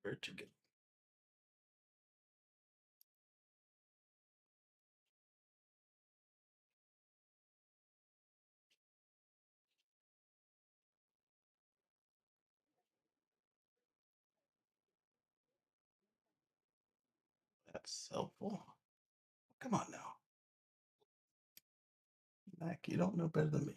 Where'd you go? That's helpful. Come on now. Mac, you don't know better than me.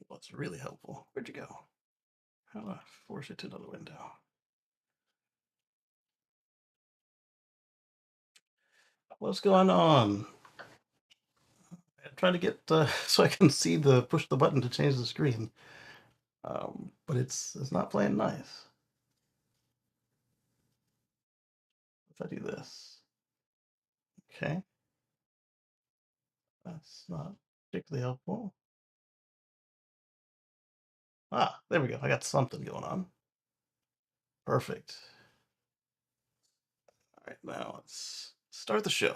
What's really helpful? Where'd you go? How do I force it to another window? What's going on? I'm trying to get so I can see the push the button to change the screen, but it's not playing nice. If I do this, okay, that's not particularly helpful. Ah, there we go. I got something going on. Perfect. All right, now let's start the show.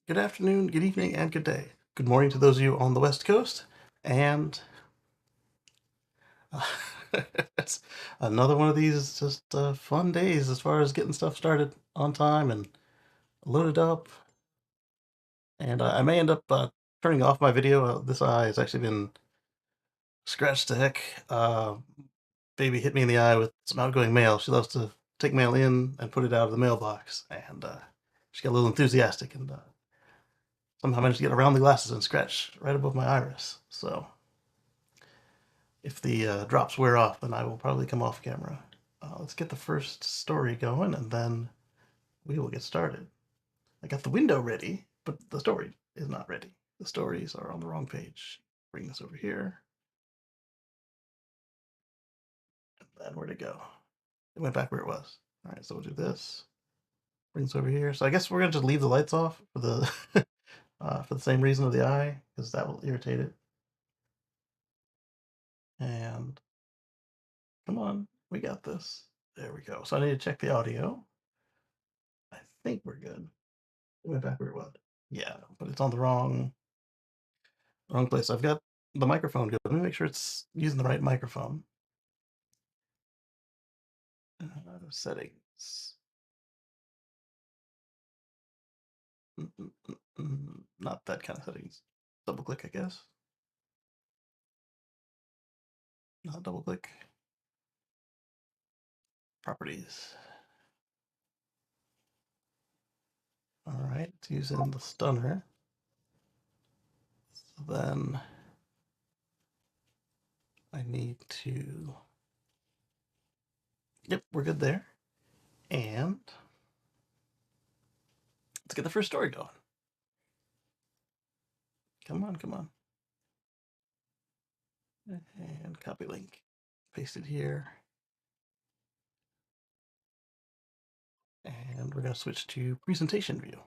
Good afternoon, good evening, and good day. Good morning to those of you on the West Coast, and it's another one of these just fun days as far as getting stuff started on time and loaded up. And I may end up turning off my video. This eye has actually been scratched to heck. Baby hit me in the eye with some outgoing mail. She loves to take mail in and put it out of the mailbox, and she got a little enthusiastic and somehow managed to get around the glasses and scratch right above my iris. So if the drops wear off, then I will probably come off camera. Let's get the first story going, and then we will get started. I got the window ready, but the story is not ready. The stories are on the wrong page. Bring this over here. And then where'd it go? It went back where it was. All right, so we'll do this. Bring this over here. So I guess we're gonna just leave the lights off for the for the same reason of the eye, because that will irritate it. And come on, we got this. There we go. So I need to check the audio. I think we're good. It went back where it was. Yeah, but it's on the wrong place. I've got the microphone good. Let me make sure it's using the right microphone. Settings. Not that kind of settings. Double click, I guess. Not double click. Properties. All right, it's using the stunner. So then I need to. Yep, we're good there. And let's get the first story going. Come on, come on. And copy link. Paste it here. And we're going to switch to presentation view.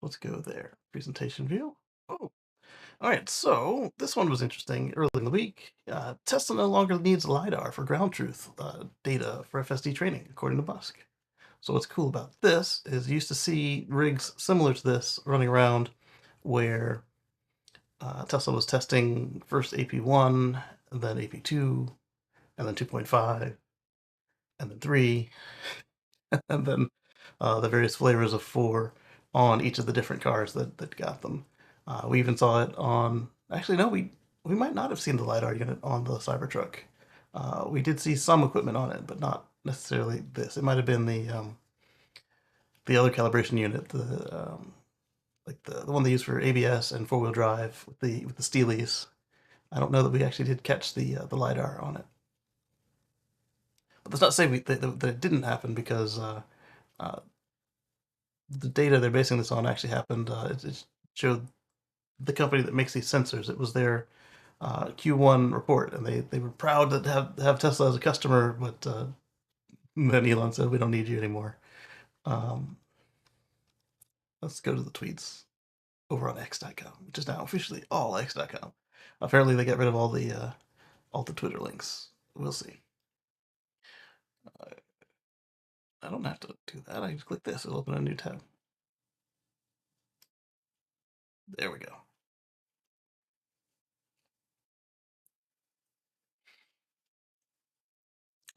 Let's go there. Presentation view. Oh, all right. So this one was interesting. Early in the week, Tesla no longer needs LiDAR for ground truth data for FSD training, according to Musk. So what's cool about this is you used to see rigs similar to this running around where Tesla was testing first AP1, and then AP2, and then 2.5, and then 3, and then the various flavors of 4 on each of the different cars that got them. We even saw it on. Actually, no, we might not have seen the lidar unit on the Cybertruck. We did see some equipment on it, but not necessarily this. It might have been the other calibration unit, like the one they use for ABS and 4-wheel drive with the Steelies. I don't know that we actually did catch the lidar on it. But that's not to say that it didn't happen, because uh, the data they're basing this on actually happened. It showed the company that makes these sensors. It was their Q1 report, and they were proud to have Tesla as a customer, but then Elon said, "We don't need you anymore." Um, let's go to the tweets over on X.com, which is now officially all X.com. Apparently, they got rid of all the Twitter links. We'll see. I don't have to do that. I just click this. It'll open a new tab. There we go.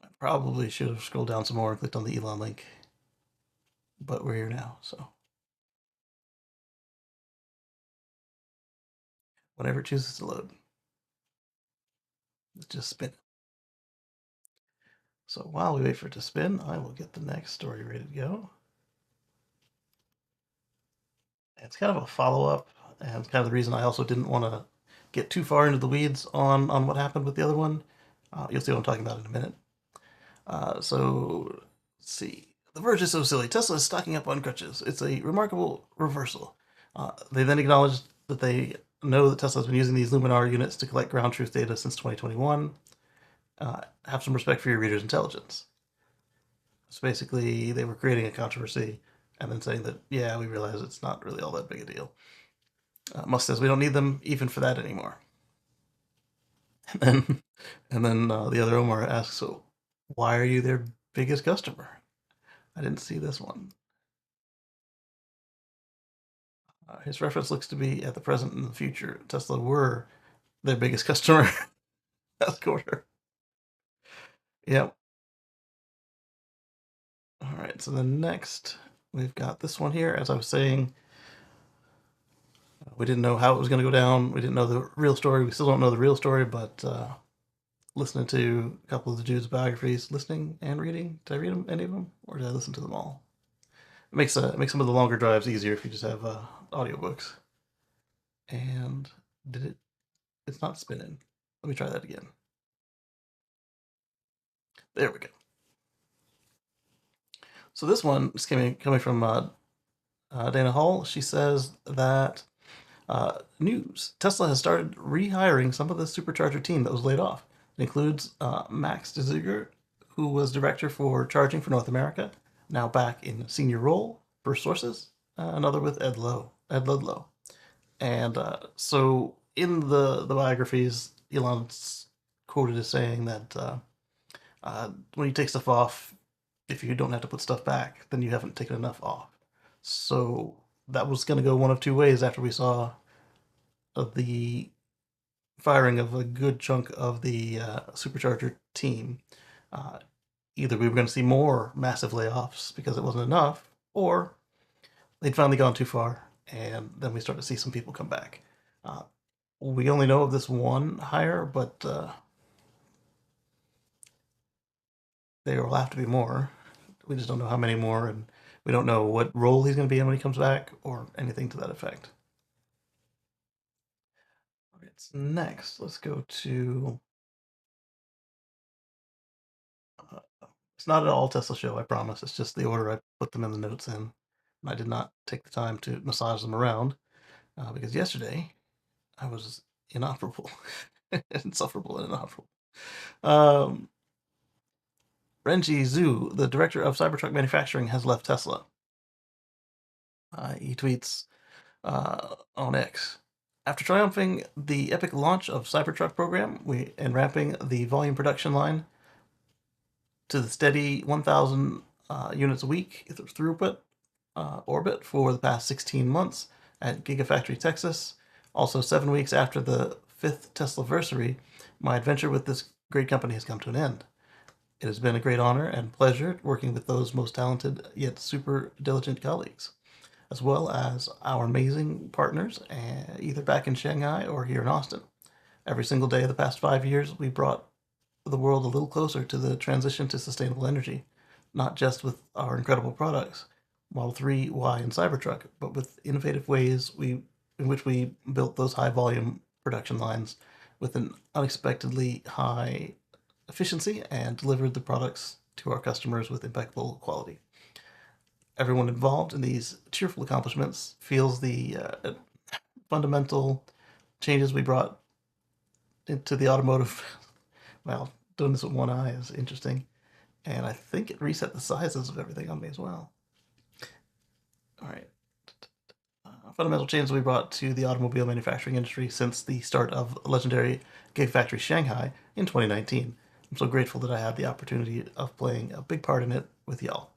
I probably should have scrolled down some more and clicked on the Elon link, but we're here now, so whenever it chooses to load, let's just spin it. So while we wait for it to spin, I will get the next story ready to go. It's kind of a follow-up, and it's kind of the reason I also didn't want to get too far into the weeds on what happened with the other one. You'll see what I'm talking about in a minute. So, let's see. The Verge is so silly. Tesla is stocking up on crutches. It's a remarkable reversal. They then acknowledged that they know that Tesla has been using these Luminar units to collect ground truth data since 2021. Have some respect for your reader's intelligence. So basically, they were creating a controversy and then saying that, yeah, we realize it's not really all that big a deal. Musk says we don't need them even for that anymore. And then the other Omar asks, so why are you their biggest customer? I didn't see this one. His reference looks to be at the present and the future. Tesla were their biggest customer last quarter. Yep. All right, so the next, we've got this one here. As I was saying, we didn't know how it was going to go down. We didn't know the real story. We still don't know the real story, but listening to a couple of the dudes' biographies, listening and reading. Did I read them, any of them, or did I listen to them all? It makes some of the longer drives easier if you just have audiobooks. And did it? It's not spinning. Let me try that again. There we go. So this one is coming from Dana Hall. She says that news: Tesla has started rehiring some of the supercharger team that was laid off. It includes Max DeZiger, who was director for charging for North America, now back in a senior role per sources. Another with Ed Ludlow. And so in the biographies, Elon's quoted as saying that when you take stuff off, if you don't have to put stuff back, then you haven't taken enough off. So that was going to go one of two ways after we saw the firing of a good chunk of the supercharger team. Either we were going to see more massive layoffs because it wasn't enough, or they'd finally gone too far, and then we start to see some people come back. We only know of this one hire, but there will have to be more. We just don't know how many more, and we don't know what role he's going to be in when he comes back, or anything to that effect. All right, so next, let's go to. It's not at all Tesla show, I promise. It's just the order I put them in the notes in. And I did not take the time to massage them around because yesterday I was inoperable, insufferable and inoperable. Renji Zhu, the director of Cybertruck manufacturing, has left Tesla. He tweets on X. After triumphing the epic launch of Cybertruck program and ramping the volume production line to the steady 1,000 units a week throughput orbit for the past 16 months at Gigafactory, Texas, also 7 weeks after the 5th Teslaversary, my adventure with this great company has come to an end. It has been a great honor and pleasure working with those most talented yet super diligent colleagues, as well as our amazing partners, either back in Shanghai or here in Austin. Every single day of the past 5 years, we brought the world a little closer to the transition to sustainable energy, not just with our incredible products, Model 3, Y, and Cybertruck, but with innovative ways in which we built those high volume production lines with an unexpectedly high efficiency and delivered the products to our customers with impeccable quality. Everyone involved in these cheerful accomplishments feels the fundamental changes we brought into the automotive. Well, doing this with one eye is interesting, and I think it reset the sizes of everything on me as well. All right. Fundamental changes we brought to the automobile manufacturing industry since the start of legendary Gigafactory Shanghai in 2019. I'm so grateful that I had the opportunity of playing a big part in it with y'all.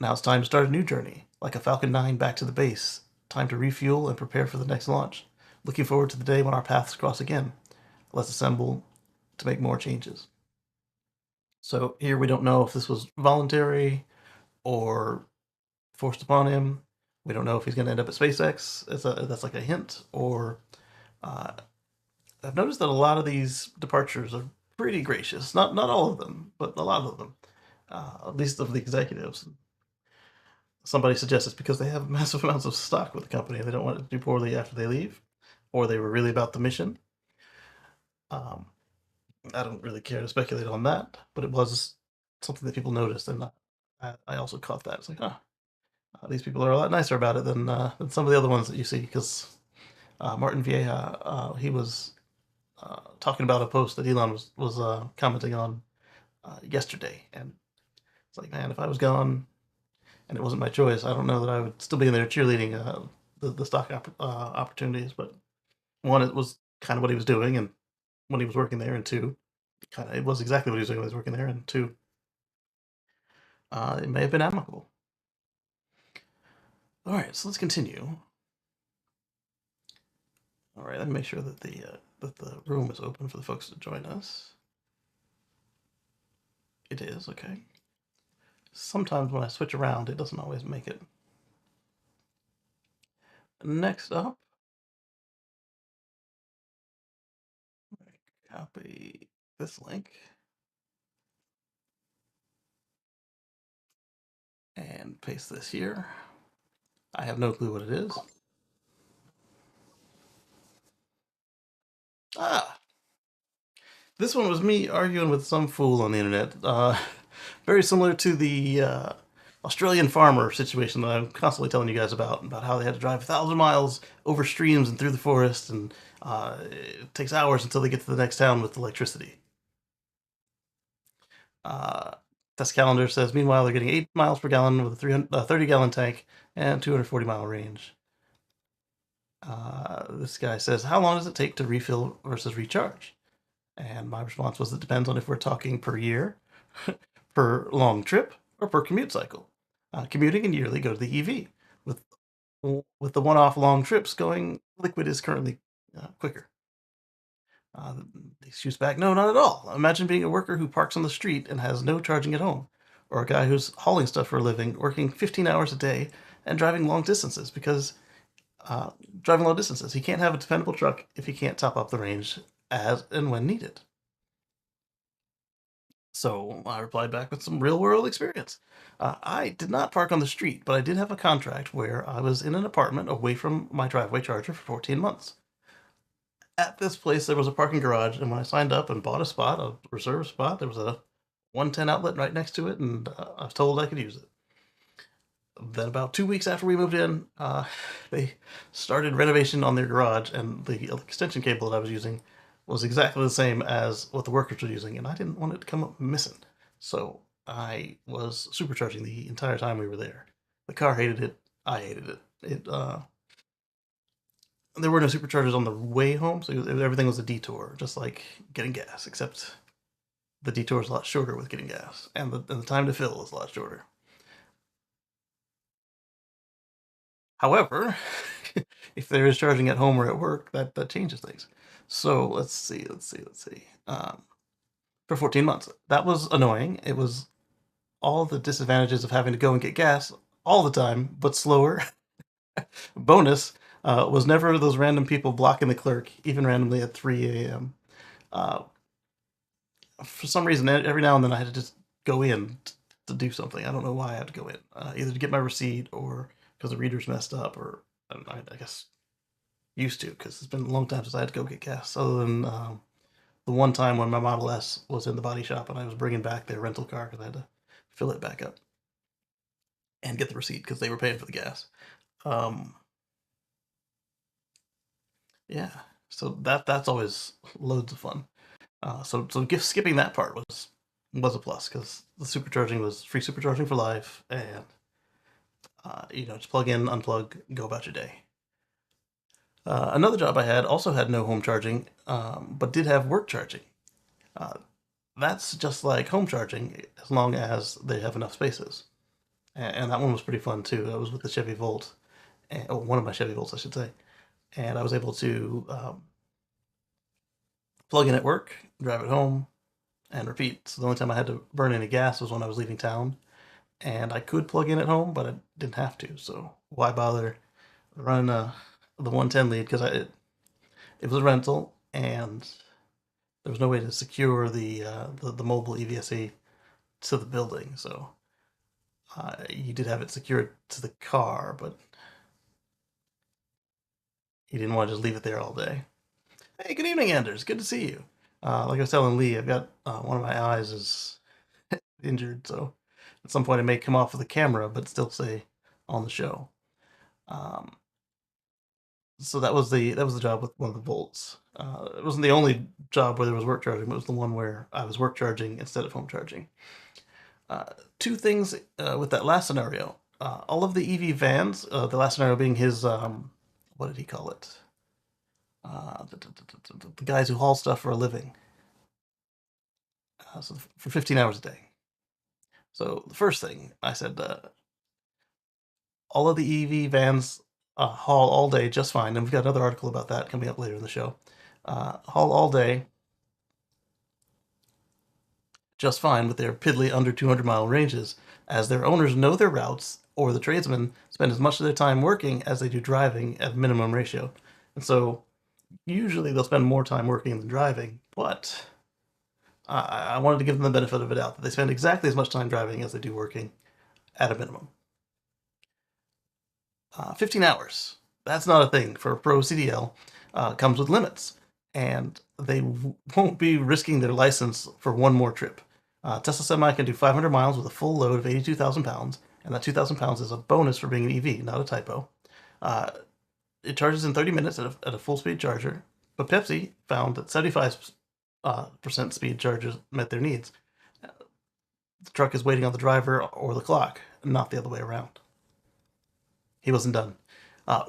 Now it's time to start a new journey, like a Falcon 9 back to the base. Time to refuel and prepare for the next launch. Looking forward to the day when our paths cross again. Let's assemble to make more changes. So here we don't know if this was voluntary or forced upon him. We don't know if he's going to end up at SpaceX. That's like a hint. Or I've noticed that a lot of these departures are pretty gracious. Not all of them, but a lot of them. At least of the executives. Somebody suggests it's because they have massive amounts of stock with the company and they don't want it to do poorly after they leave, or they were really about the mission. Um, I don't really care to speculate on that, but it was something that people noticed, and I also caught that. It's like, these people are a lot nicer about it than some of the other ones that you see. Because Martin Vieja, he was talking about a post that Elon was commenting on yesterday, and it's like, man, if I was gone and it wasn't my choice, I don't know that I would still be in there cheerleading the stock opportunities. But one, it was kind of what he was doing, and when he was working there, and two, kind of it was exactly what he was doing when he was working there, and two, it may have been amicable. All right, so let's continue. All right, let me make sure that the room is open for the folks to join us. It is, okay. Sometimes when I switch around, it doesn't always make it. Next up, copy this link and paste this here. I have no clue what it is. Ah, this one was me arguing with some fool on the internet. Very similar to the Australian farmer situation that I'm constantly telling you guys about how they had to drive 1,000 miles over streams and through the forest, and it takes hours until they get to the next town with electricity. Uh, Test calendar says, meanwhile, they're getting 8 miles per gallon with a 30-gallon tank and 240-mile range. This guy says, how long does it take to refill versus recharge? And my response was, it depends on if we're talking per year, per long trip, or per commute cycle. Commuting and yearly go to the EV. With with the one-off long trips going, liquid is currently quicker. He shoots back, no, not at all. Imagine being a worker who parks on the street and has no charging at home, or a guy who's hauling stuff for a living, working 15 hours a day and driving long distances he can't have a dependable truck if he can't top up the range as and when needed. So I replied back with some real world experience. I did not park on the street, but I did have a contract where I was in an apartment away from my driveway charger for 14 months. At this place, there was a parking garage, and when I signed up and bought a reserved spot, there was a 110 outlet right next to it, and I was told I could use it. Then, about 2 weeks after we moved in, they started renovation on their garage, and the extension cable that I was using was exactly the same as what the workers were using, and I didn't want it to come up missing. So I was supercharging the entire time we were there. The car hated it. I hated it. There were no superchargers on the way home, so everything was a detour, just like getting gas, except the detour is a lot shorter with getting gas, and the time to fill is a lot shorter. However, if there is charging at home or at work, that changes things. So let's see. For 14 months, that was annoying. It was all the disadvantages of having to go and get gas all the time, but slower. Bonus was never those random people blocking the clerk, even randomly at 3 a.m. Uh, for some reason, every now and then I had to just go in to do something. I don't know why I had to go in, either to get my receipt or because the readers messed up, or I guess Used to, because it's been a long time since I had to go get gas. Other than the one time when my Model S was in the body shop and I was bringing back their rental car because I had to fill it back up and get the receipt because they were paying for the gas. Um, yeah, so that's always loads of fun. So skipping that part was a plus because the supercharging was free supercharging for life, and just plug in, unplug, go about your day. Another job I had also had no home charging, but did have work charging. Uh, that's just like home charging as long as they have enough spaces. And that one was pretty fun too. I was with the Chevy Volt, one of my Chevy Volts, I should say, and I was able to plug in at work, drive it home, and repeat. So the only time I had to burn any gas was when I was leaving town, and I could plug in at home, but I didn't have to. So why bother running the 110 lead because it was a rental and there was no way to secure the mobile EVSE to the building. So you did have it secured to the car, but you didn't want to just leave it there all day. Hey, good evening, Anders. Good to see you. Like I was telling Lee, I've got one of my eyes is injured, so at some point it may come off of the camera, but still say on the show. Um, so that was the job with one of the Volts. It wasn't the only job where there was work charging, but it was the one where I was work charging instead of home charging. Uh, Two things with that last scenario. All of the EV vans, the last scenario being his, what did he call it? The guys who haul stuff for a living. So for 15 hours a day. So the first thing I said, all of the EV vans haul all day just fine, and we've got another article about that coming up later in the show. Haul all day just fine with their piddly under 200-mile ranges, as their owners know their routes, or the tradesmen spend as much of their time working as they do driving at minimum ratio. And so usually they'll spend more time working than driving, but I wanted to give them the benefit of the doubt that they spend exactly as much time driving as they do working at a minimum. 15 hours. That's not a thing for a pro CDL. Comes with limits, and they won't be risking their license for one more trip. Tesla Semi can do 500 miles with a full load of 82,000 pounds, and that 2,000 pounds is a bonus for being an EV, not a typo. It charges in 30 minutes at a full speed charger, but Pepsi found that 75% speed chargers met their needs. The truck is waiting on the driver or the clock, not the other way around. He wasn't done.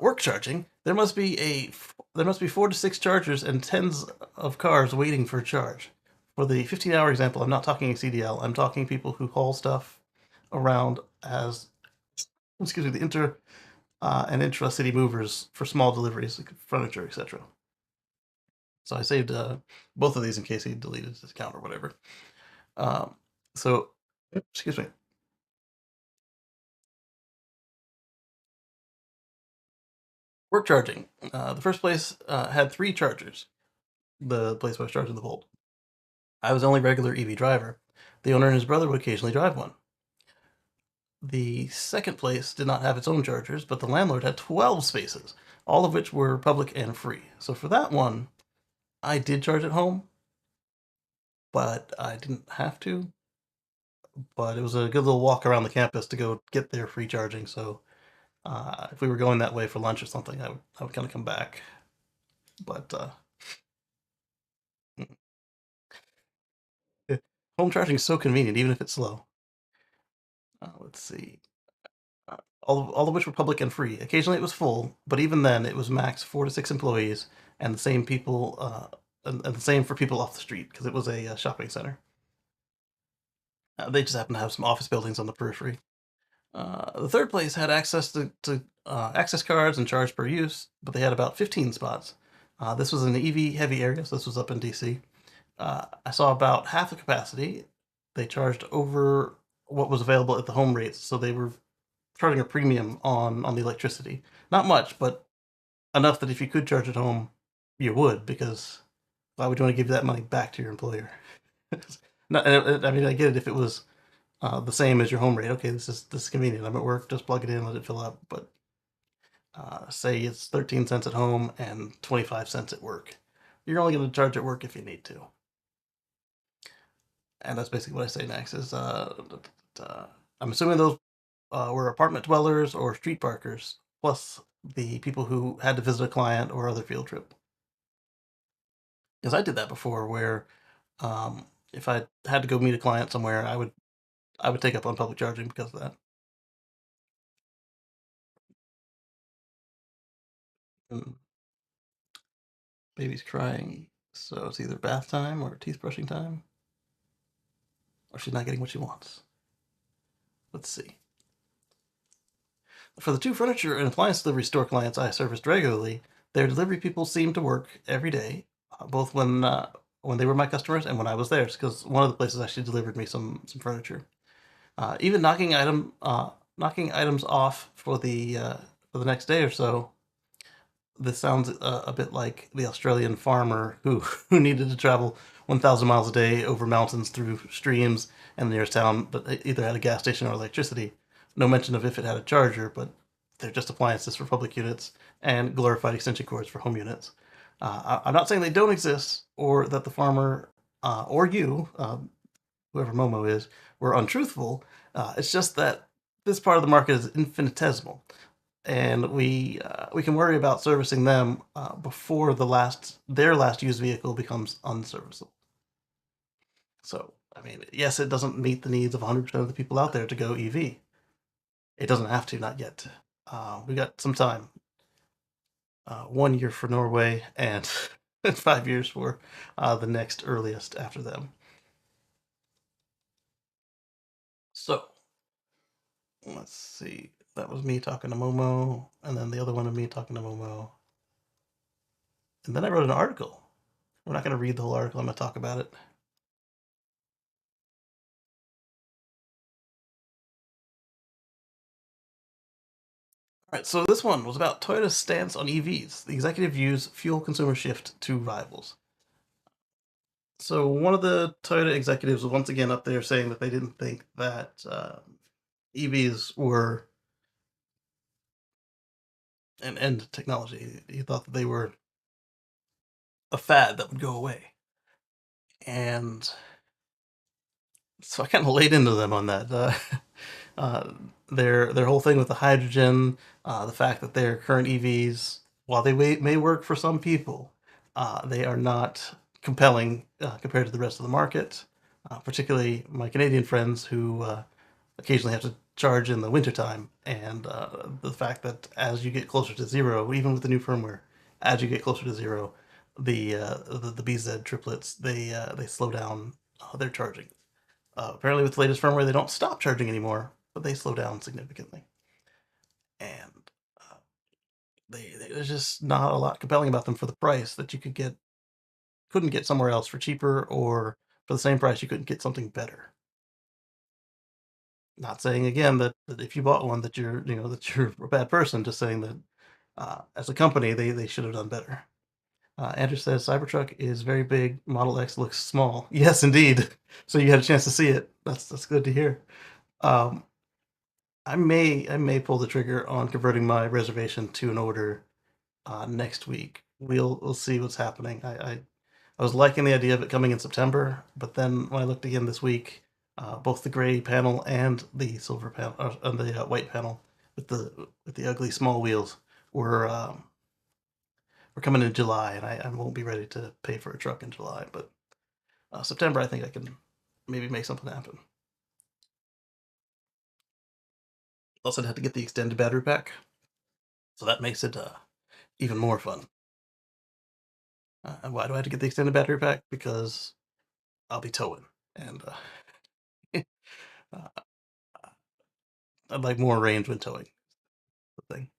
Work charging. There must be 4 to 6 chargers and tens of cars waiting for a charge. For the 15-hour example, I'm not talking a CDL. I'm talking people who haul stuff around as, excuse me, the inter and intra-city movers for small deliveries, like furniture, etc. So I saved both of these in case he deleted his account or whatever. Um, so, excuse me. Work charging. The first place had 3 chargers. The place where I was charging the Volt. I was the only regular EV driver. The owner and his brother would occasionally drive one. The second place did not have its own chargers, but the landlord had 12 spaces, all of which were public and free. So for that one, I did charge at home, but I didn't have to. But it was a good little walk around the campus to go get their free charging. So if we were going that way for lunch or something, I would kind of come back. But home charging is so convenient, even if it's slow. Let's see. All of which were public and free. Occasionally it was full, but even then it was max 4 to 6 employees, and the same people, and the same for people off the street because it was a shopping center. They just happened to have some office buildings on the periphery. The third place had access to access cards and charge per use, but they had about 15 spots. This was an EV heavy area, so this was up in DC. I saw about half the capacity. They charged over what was available at the home rates, so they were charging a premium on the electricity. Not much, but enough that if you could charge at home, you would, because why would you want to give that money back to your employer? No, I mean, I get it if it was the same as your home rate. Okay, this is convenient. I'm at work, just plug it in, let it fill up. But Say it's 13 cents at home and 25 cents at work. You're only going to charge at work if you need to. And that's basically what I say next is I'm assuming those were apartment dwellers or street parkers, plus the people who had to visit a client or other field trip. Because I did that before, where um, if I had to go meet a client somewhere, I would take up on public charging because of that. Mm, baby's crying, so it's either bath time or teeth brushing time, or she's not getting what she wants. Let's see. For the two furniture and appliance delivery store clients I serviced regularly, their delivery people seemed to work every day, both when they were my customers and when I was theirs. Because one of the places actually delivered me some furniture, even knocking items off for the next day or so. This sounds a bit like the Australian farmer who who needed to travel 1,000 miles a day over mountains through streams and the nearest town, but either had a gas station or electricity. No mention of if it had a charger, but they're just appliances for public units and glorified extension cords for home units. I'm not saying they don't exist or that the farmer or you, whoever Momo is, were untruthful. It's just that this part of the market is infinitesimal, and we can worry about servicing them before their last used vehicle becomes unserviceable. So, I mean, yes, it doesn't meet the needs of 100% of the people out there to go EV. It doesn't have to, not yet. We got some time. 1 year for Norway and 5 years for the next earliest after them. So, let's see. That was me talking to Momo, and then the other one of me talking to Momo. And then I wrote an article. We're not going to read the whole article, I'm going to talk about it. All right, so this one was about Toyota's stance on EVs. The executive views fuel consumer shift to rivals. So one of the Toyota executives was once again up there saying that they didn't think that EVs were an end technology. He thought that they were a fad that would go away. And so I kind of laid into them on that. Uh, their whole thing with the hydrogen, the fact that their current EVs, while they may work for some people, they are not compelling compared to the rest of the market. Particularly my Canadian friends who occasionally have to charge in the wintertime, and the fact that as you get closer to zero, even with the new firmware, as you get closer to zero, the BZ triplets they slow down their charging. Apparently, with the latest firmware, they don't stop charging anymore, but they slow down significantly. And uh, there's just not a lot compelling about them for the price that you couldn't get somewhere else for cheaper, or for the same price you couldn't get something better. Not saying again that if you bought one that you're a bad person. Just saying that as a company they should have done better. Andrew says Cybertruck is very big. Model X looks small. Yes, indeed. So you had a chance to see it. That's good to hear. Um, I may pull the trigger on converting my reservation to an order next week. We'll see what's happening. I was liking the idea of it coming in September, but then when I looked again this week, both the gray panel and the silver panel and the white panel with the ugly small wheels were coming in July, and I won't be ready to pay for a truck in July. But September, I think I can maybe make something happen. Also, had to get the extended battery pack, so that makes it even more fun. And why do I have to get the extended battery pack? Because I'll be towing, and uh, I'd like more range when towing. The thing.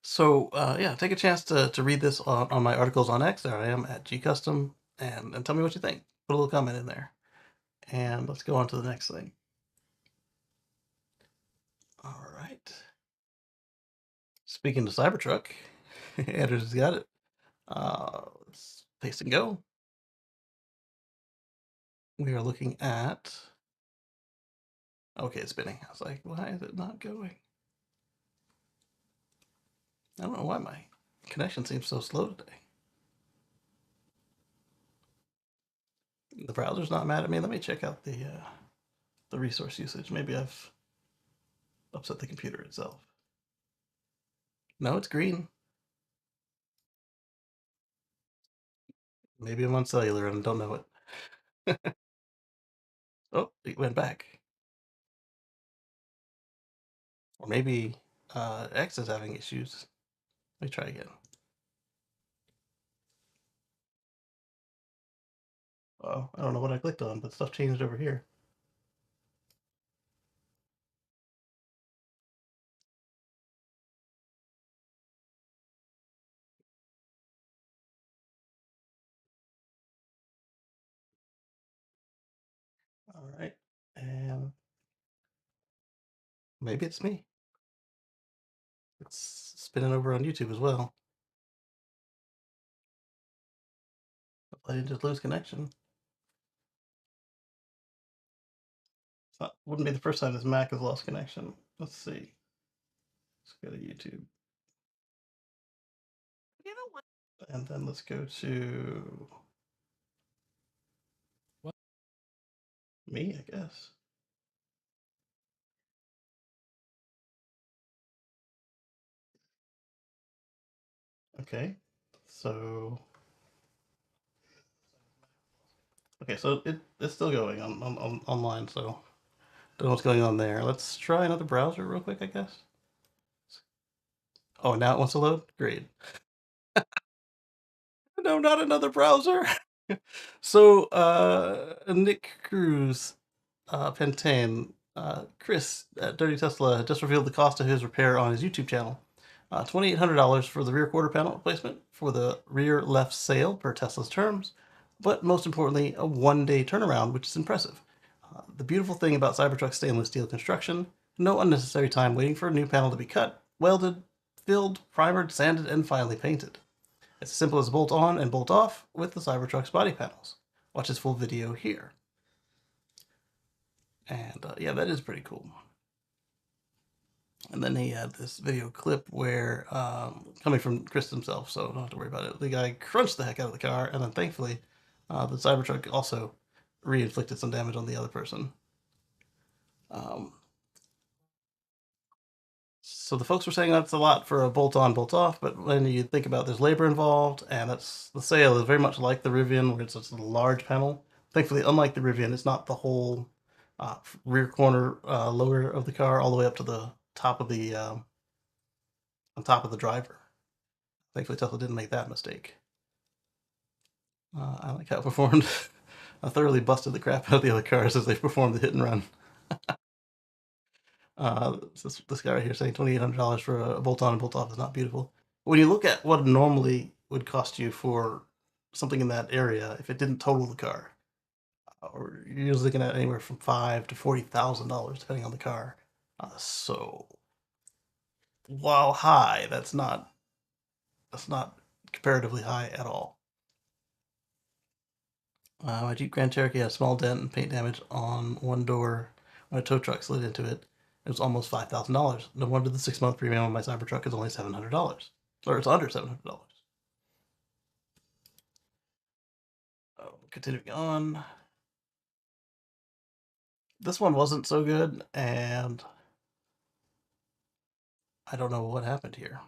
So yeah, take a chance to read this on my articles on X. There I am at GCustom, and tell me what you think. Put a little comment in there, and let's go on to the next thing. All right. Speaking to Cybertruck, Andrew's got it. Let's paste and go. We are looking at. Okay, it's spinning. I was like, why is it not going? I don't know why my connection seems so slow today. The browser's not mad at me. Let me check out the resource usage. Maybe I've upset the computer itself. No, it's green. Maybe I'm on cellular and don't know it. Oh, it went back. Or maybe X is having issues. Let me try again. Oh, I don't know what I clicked on, but stuff changed over here. All right. And maybe it's me. It's spinning over on YouTube as well. I didn't just lose connection. Wouldn't be the first time this Mac has lost connection. Let's see. Let's go to YouTube. You know what? And then let's go to what? Me, I guess. Okay. So so it's still going on online, so don't know what's going on there. Let's try another browser real quick, I guess. Oh, now it wants to load? Great. No, not another browser. So Nick Cruz, Pentane, Chris at Dirty Tesla just revealed the cost of his repair on his YouTube channel. $2,800 for the rear quarter panel replacement for the rear left sail per Tesla's terms, but most importantly, a 1-day turnaround, which is impressive. The beautiful thing about Cybertruck's stainless steel construction, no unnecessary time waiting for a new panel to be cut, welded, filled, primered, sanded, and finally painted. It's as simple as bolt on and bolt off with the Cybertruck's body panels. Watch his full video here. And yeah, that is pretty cool. And then he had this video clip where, coming from Chris himself, so don't have to worry about it. The guy crunched the heck out of the car, and then thankfully, the Cybertruck also re-inflicted some damage on the other person. Um, so the folks were saying that's a lot for a bolt-on, bolt-off, but when you think about there's labor involved, and that's the sail is very much like the Rivian, where it's just a large panel. Thankfully, unlike the Rivian, it's not the whole rear corner lower of the car all the way up to the top of the on top of the driver. Thankfully, Tesla didn't make that mistake. I like how it performed. I thoroughly busted the crap out of the other cars as they performed the hit and run. This guy right here saying $2,800 for a bolt-on and bolt-off is not beautiful. When you look at what normally would cost you for something in that area, if it didn't total the car, or you're looking at anywhere from $5,000 to $40,000 depending on the car. So while high, that's not comparatively high at all. My Jeep Grand Cherokee had a small dent and paint damage on one door when a tow truck slid into it. It was almost $5,000. No wonder the 6-month premium on my Cybertruck is only $700. Or it's under $700. Continuing on. This one wasn't so good, and I don't know what happened here.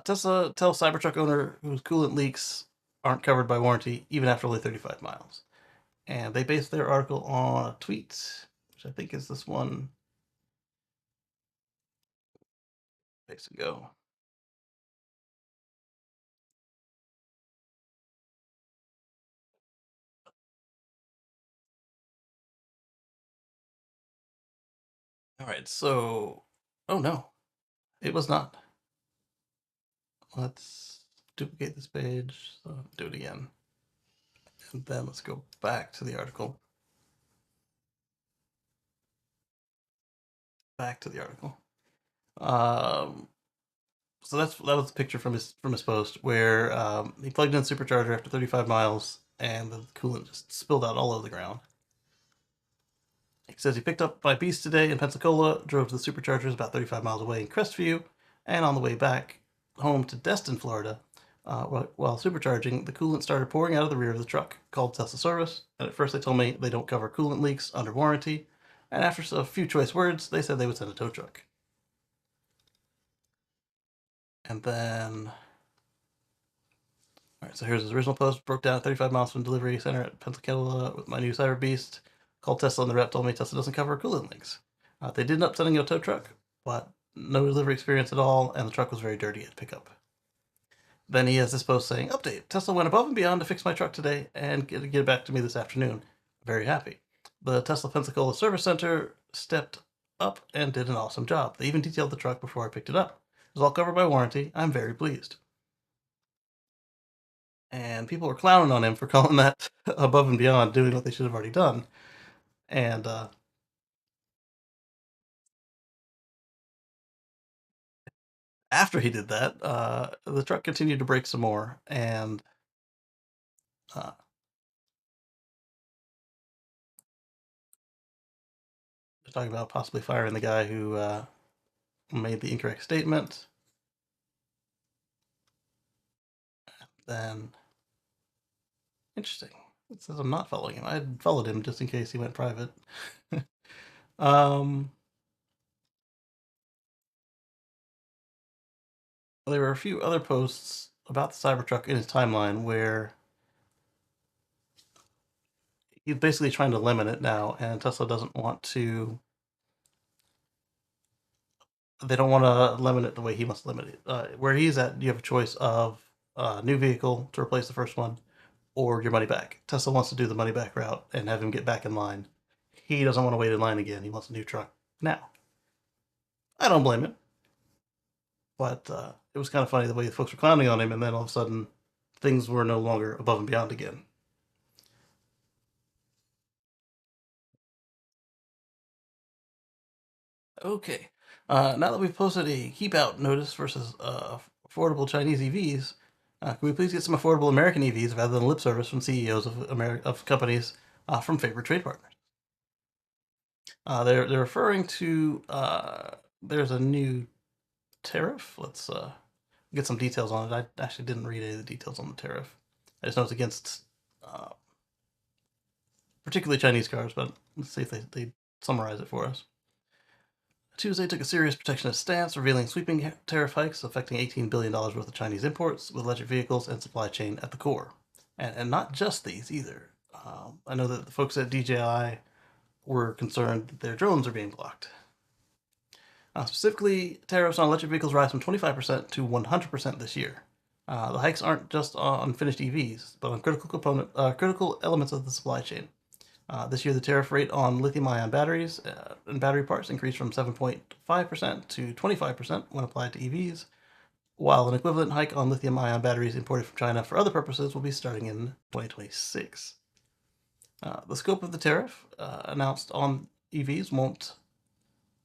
Tesla tells Cybertruck owner whose coolant leaks aren't covered by warranty even after only 35 miles. And they based their article on a tweet, which I think is this one. Days ago. All right, so, oh no, it was not. Let's duplicate this page, so do it again. And then let's go back to the article. Back to the article. So that was the picture from his post where he plugged in the supercharger after 35 miles and the coolant just spilled out all over the ground. He says he picked up my beast today in Pensacola, drove to the superchargers about 35 miles away in Crestview, and on the way back home to Destin, Florida, while supercharging, the coolant started pouring out of the rear of the truck. Called Tesla service, and at first they told me they don't cover coolant leaks under warranty, and after a few choice words, they said they would send a tow truck. And then, all right, so here's his original post. Broke down at 35 miles from delivery center at Pensacola with my new Cyber Beast. Called Tesla, and the rep told me Tesla doesn't cover coolant leaks. They did end up sending a tow truck, but no delivery experience at all, and the truck was very dirty at pickup. Then he has this post saying, "Update: Tesla went above and beyond to fix my truck today and get it back to me this afternoon. Very happy. The Tesla Pensacola Service Center stepped up and did an awesome job. They even detailed the truck before I picked it up. It was all covered by warranty. I'm very pleased." And people were clowning on him for calling that above and beyond, doing what they should have already done. And after he did that, the truck continued to break some more, and uh, they're talking about possibly firing the guy who made the incorrect statement. Then, interesting. It says I'm not following him. I had followed him just in case he went private. um, there were a few other posts about the Cybertruck in his timeline where he's basically trying to limit it now, and Tesla doesn't want to. They don't want to limit it the way he wants to limit it. Where he's at, you have a choice of a new vehicle to replace the first one, or your money back. Tesla wants to do the money back route and have him get back in line. He doesn't want to wait in line again. He wants a new truck now. I don't blame him, but it was kind of funny the way the folks were clowning on him, and then all of a sudden, things were no longer above and beyond again. Okay, now that we've posted a keep out notice versus affordable Chinese EVs, can we please get some affordable American EVs rather than lip service from CEOs of companies from favored trade partners? They're referring to there's a new tariff. Let's get some details on it. I actually didn't read any of the details on the tariff. I just know it's against particularly Chinese cars, but let's see if they summarize it for us. Tuesday took a serious protectionist stance, revealing sweeping tariff hikes affecting $18 billion worth of Chinese imports, with electric vehicles and supply chain at the core. And not just these either. I know that the folks at DJI were concerned that their drones are being blocked. Specifically, tariffs on electric vehicles rise from 25% to 100% this year. The hikes aren't just on finished EVs, but on critical elements of the supply chain. This year, the tariff rate on lithium-ion batteries and battery parts increased from 7.5% to 25% when applied to EVs, while an equivalent hike on lithium-ion batteries imported from China for other purposes will be starting in 2026. The scope of the tariff announced on EVs won't,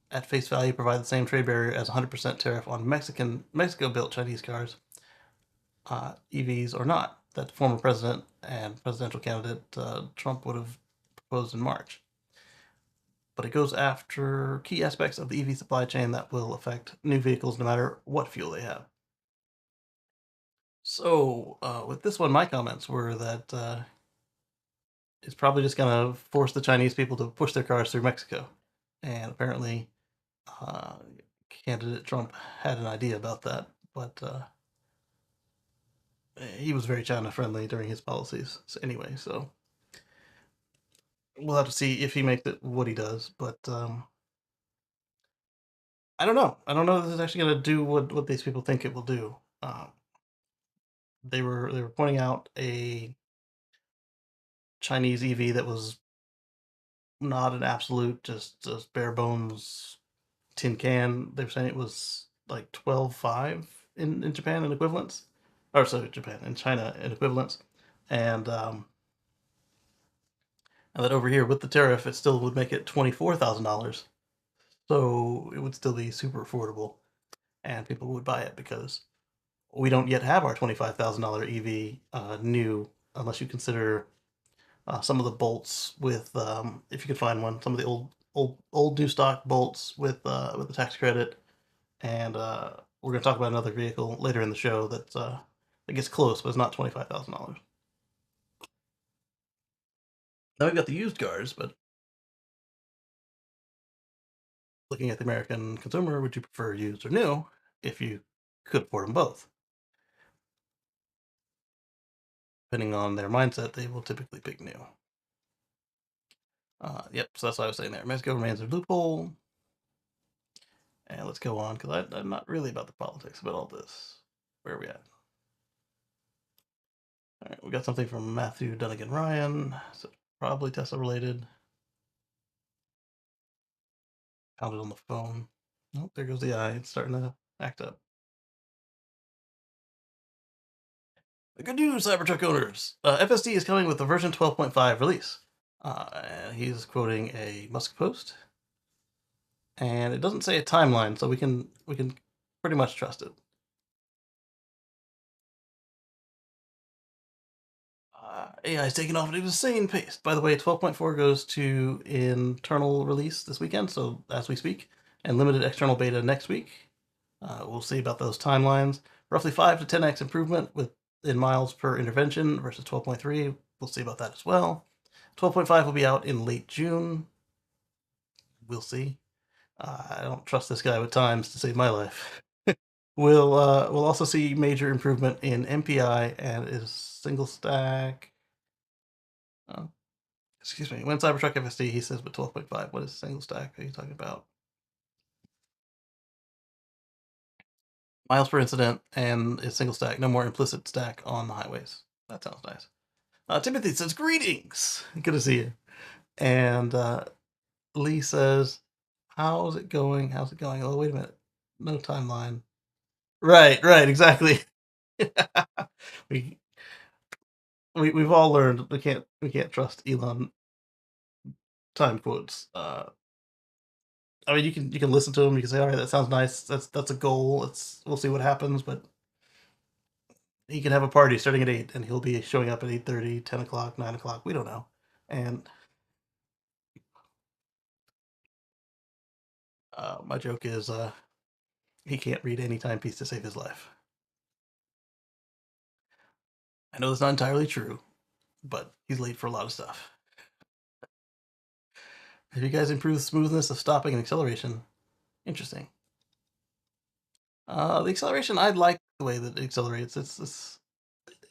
at face value, provide the same trade barrier as 100% tariff on Mexico-built Chinese cars, EVs or not, that former president and presidential candidate Trump would have proposed in March. But it goes after key aspects of the EV supply chain that will affect new vehicles no matter what fuel they have. So, with this one, my comments were that it's probably just going to force the Chinese people to push their cars through Mexico. And apparently, uh, candidate Trump had an idea about that, but he was very China friendly during his policies. So anyway, so we'll have to see if he makes it what he does. But I don't know. I don't know if this is actually going to do what these people think it will do. They were pointing out a Chinese EV that was not an absolute, just bare bones tin can. They were saying it was like 12.5 in Japan in equivalents, or sorry, Japan in China in equivalents, and and that over here with the tariff, it still would make it $24,000. So it would still be super affordable, and people would buy it because we don't yet have our $25,000 EV new, unless you consider some of the bolts with, if you could find one, some of the old old new stock bolts with the tax credit, and we're going to talk about another vehicle later in the show that gets close, but it's not $25,000. Now we've got the used cars, but looking at the American consumer, would you prefer used or new? If you could afford them both, depending on their mindset, they will typically pick new. Yep, so that's what I was saying there. Mexico remains a loophole. And let's go on, because I'm not really about the politics about all this. Where are we at? All right, we got something from Matthew Dunnigan Ryan, so probably Tesla related. Found it on the phone. Oh, there goes the eye. It's starting to act up. Good news, Cybertruck owners. FSD is coming with the version 12.5 release. He's quoting a Musk post, and it doesn't say a timeline, so we can pretty much trust it. AI is taking off at an insane pace. By the way, 12.4 goes to internal release this weekend, so as we speak, and limited external beta next week. We'll see about those timelines. Roughly 5 to 10x improvement in miles per intervention versus 12.3. We'll see about that as well. 12.5 will be out in late June. We'll see. I don't trust this guy with times to save my life. We'll also see major improvement in MPI and is single stack. Oh, excuse me. When Cybertruck FSD, he says, but 12.5. What is single stack? Are you talking about? Miles per incident and is single stack. No more implicit stack on the highways. That sounds nice. Timothy says, greetings. Good to see you. And Lee says, how's it going? How's it going? Oh, wait a minute. No timeline. Right, exactly. we we've all learned we can't trust Elon time quotes. I mean, you can listen to him. You can say, all right, that sounds nice. That's a goal. We'll see what happens. But he can have a party starting at 8, and he'll be showing up at 8:30, 10 o'clock, 9 o'clock. We don't know. And my joke is he can't read any timepiece to save his life. I know that's not entirely true, but he's late for a lot of stuff. Have you guys improved the smoothness of stopping and acceleration? Interesting. The acceleration, I like the way that it accelerates. It's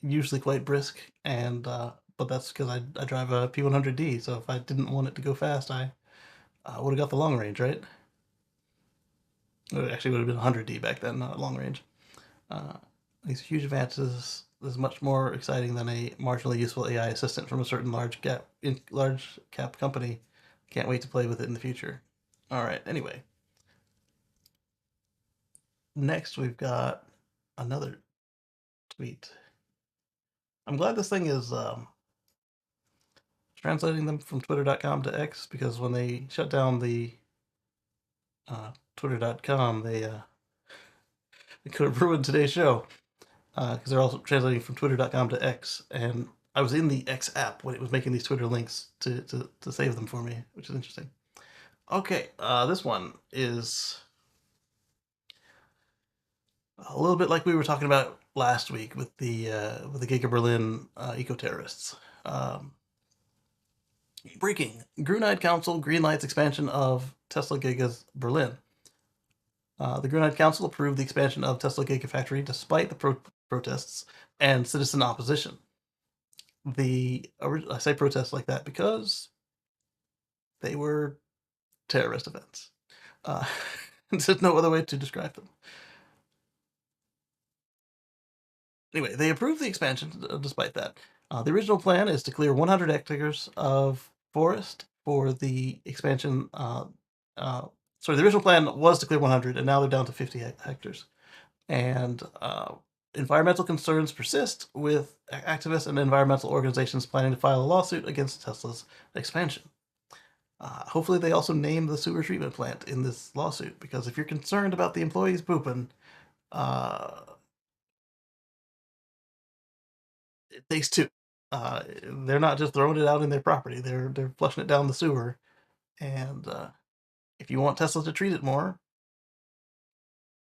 usually quite brisk, and but that's because I drive a P100D. So if I didn't want it to go fast, I would have got the long range, right? It actually would have been 100D back then, not long range. These huge advances is much more exciting than a marginally useful AI assistant from a certain large cap company. Can't wait to play with it in the future. All right. Anyway, next we've got another tweet. I'm glad this thing is translating them from twitter.com to X, because when they shut down the twitter.com, they could have ruined today's show, because they're also translating from twitter.com to X, and I was in the X app when it was making these Twitter links to save them for me, which is interesting. Okay, this one is a little bit like we were talking about last week with the Giga Berlin eco terrorists. Breaking: Grunide Council greenlights expansion of Tesla Giga's Berlin. The Grunide Council approved the expansion of Tesla Gigafactory despite the protests and citizen opposition. I say protests like that because they were terrorist events. There's no other way to describe them. Anyway, they approved the expansion despite that. The original plan is to clear 100 hectares of forest for the expansion. Sorry, the original plan was to clear 100, and now they're down to 50 hectares. And environmental concerns persist, with activists and environmental organizations planning to file a lawsuit against Tesla's expansion. Hopefully they also name the sewer treatment plant in this lawsuit, because if you're concerned about the employees pooping, it takes two. They're not just throwing it out in their property; they're flushing it down the sewer, And if you want Tesla to treat it more,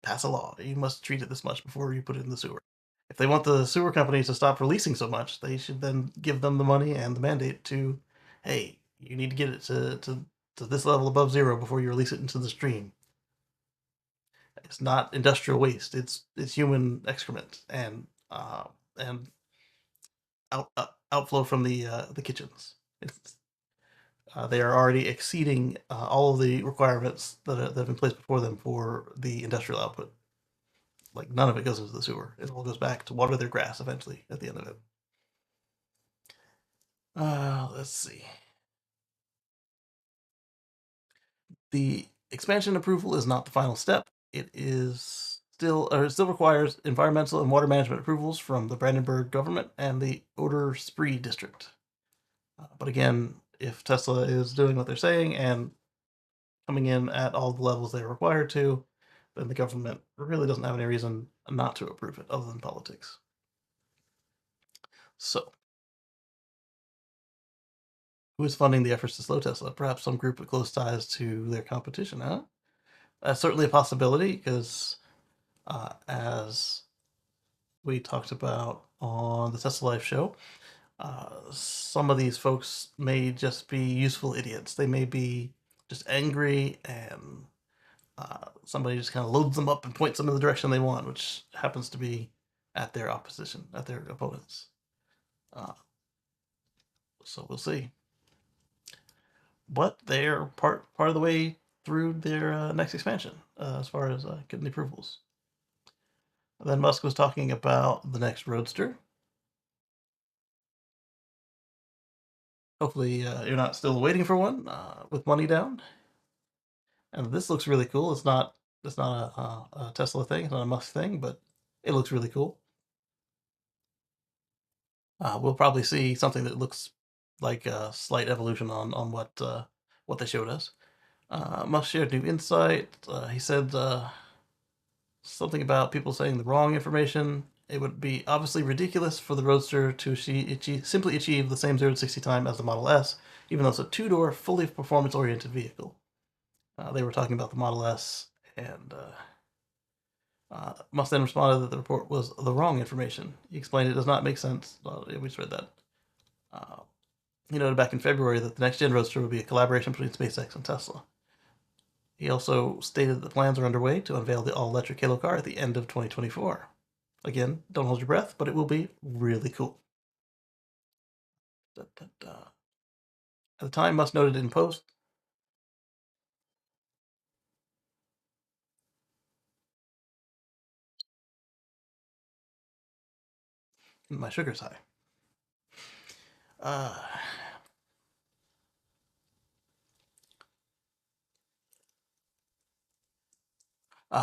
pass a law. You must treat it this much before you put it in the sewer. If they want the sewer companies to stop releasing so much, they should then give them the money and the mandate to, hey, you need to get it to this level above zero before you release it into the stream. It's not industrial waste. It's human excrement and outflow from the kitchens. They are already exceeding all of the requirements that have been placed before them for the industrial output. Like none of it goes into the sewer. It all goes back to water their grass eventually at the end of it. Let's see. The expansion approval is not the final step. It still requires environmental and water management approvals from the Brandenburg government and the Oder Spree district. But again, if Tesla is doing what they're saying and coming in at all the levels they're required to, then the government really doesn't have any reason not to approve it other than politics. So, who is funding the efforts to slow Tesla? Perhaps some group with close ties to their competition, huh? That's certainly a possibility because, as we talked about on the Tesla Life show, some of these folks may just be useful idiots. They may be just angry and somebody just kind of loads them up and points them in the direction they want, which happens to be at their opposition, at their opponents. Uh, so we'll see. But they're part of the way through their next expansion as far as getting the approvals. And then Musk was talking about the next Roadster. Hopefully, you're not still waiting for one with money down. And this looks really cool. It's not a Tesla thing. It's not a Musk thing, but it looks really cool. We'll probably see something that looks like a slight evolution on what they showed us. Musk shared new insight. He said something about people saying the wrong information. It would be obviously ridiculous for the Roadster to simply achieve the same 0 to 60 time as the Model S, even though it's a two-door, fully performance-oriented vehicle. They were talking about the Model S, and Musk then responded that the report was the wrong information. He explained it does not make sense. We just read that. He noted back in February that the next gen Roadster would be a collaboration between SpaceX and Tesla. He also stated that the plans are underway to unveil the all-electric Halo car at the end of 2024. Again, don't hold your breath, but it will be really cool. Da, da, da. At the time, Musk noted in post. My sugar's high. Uh,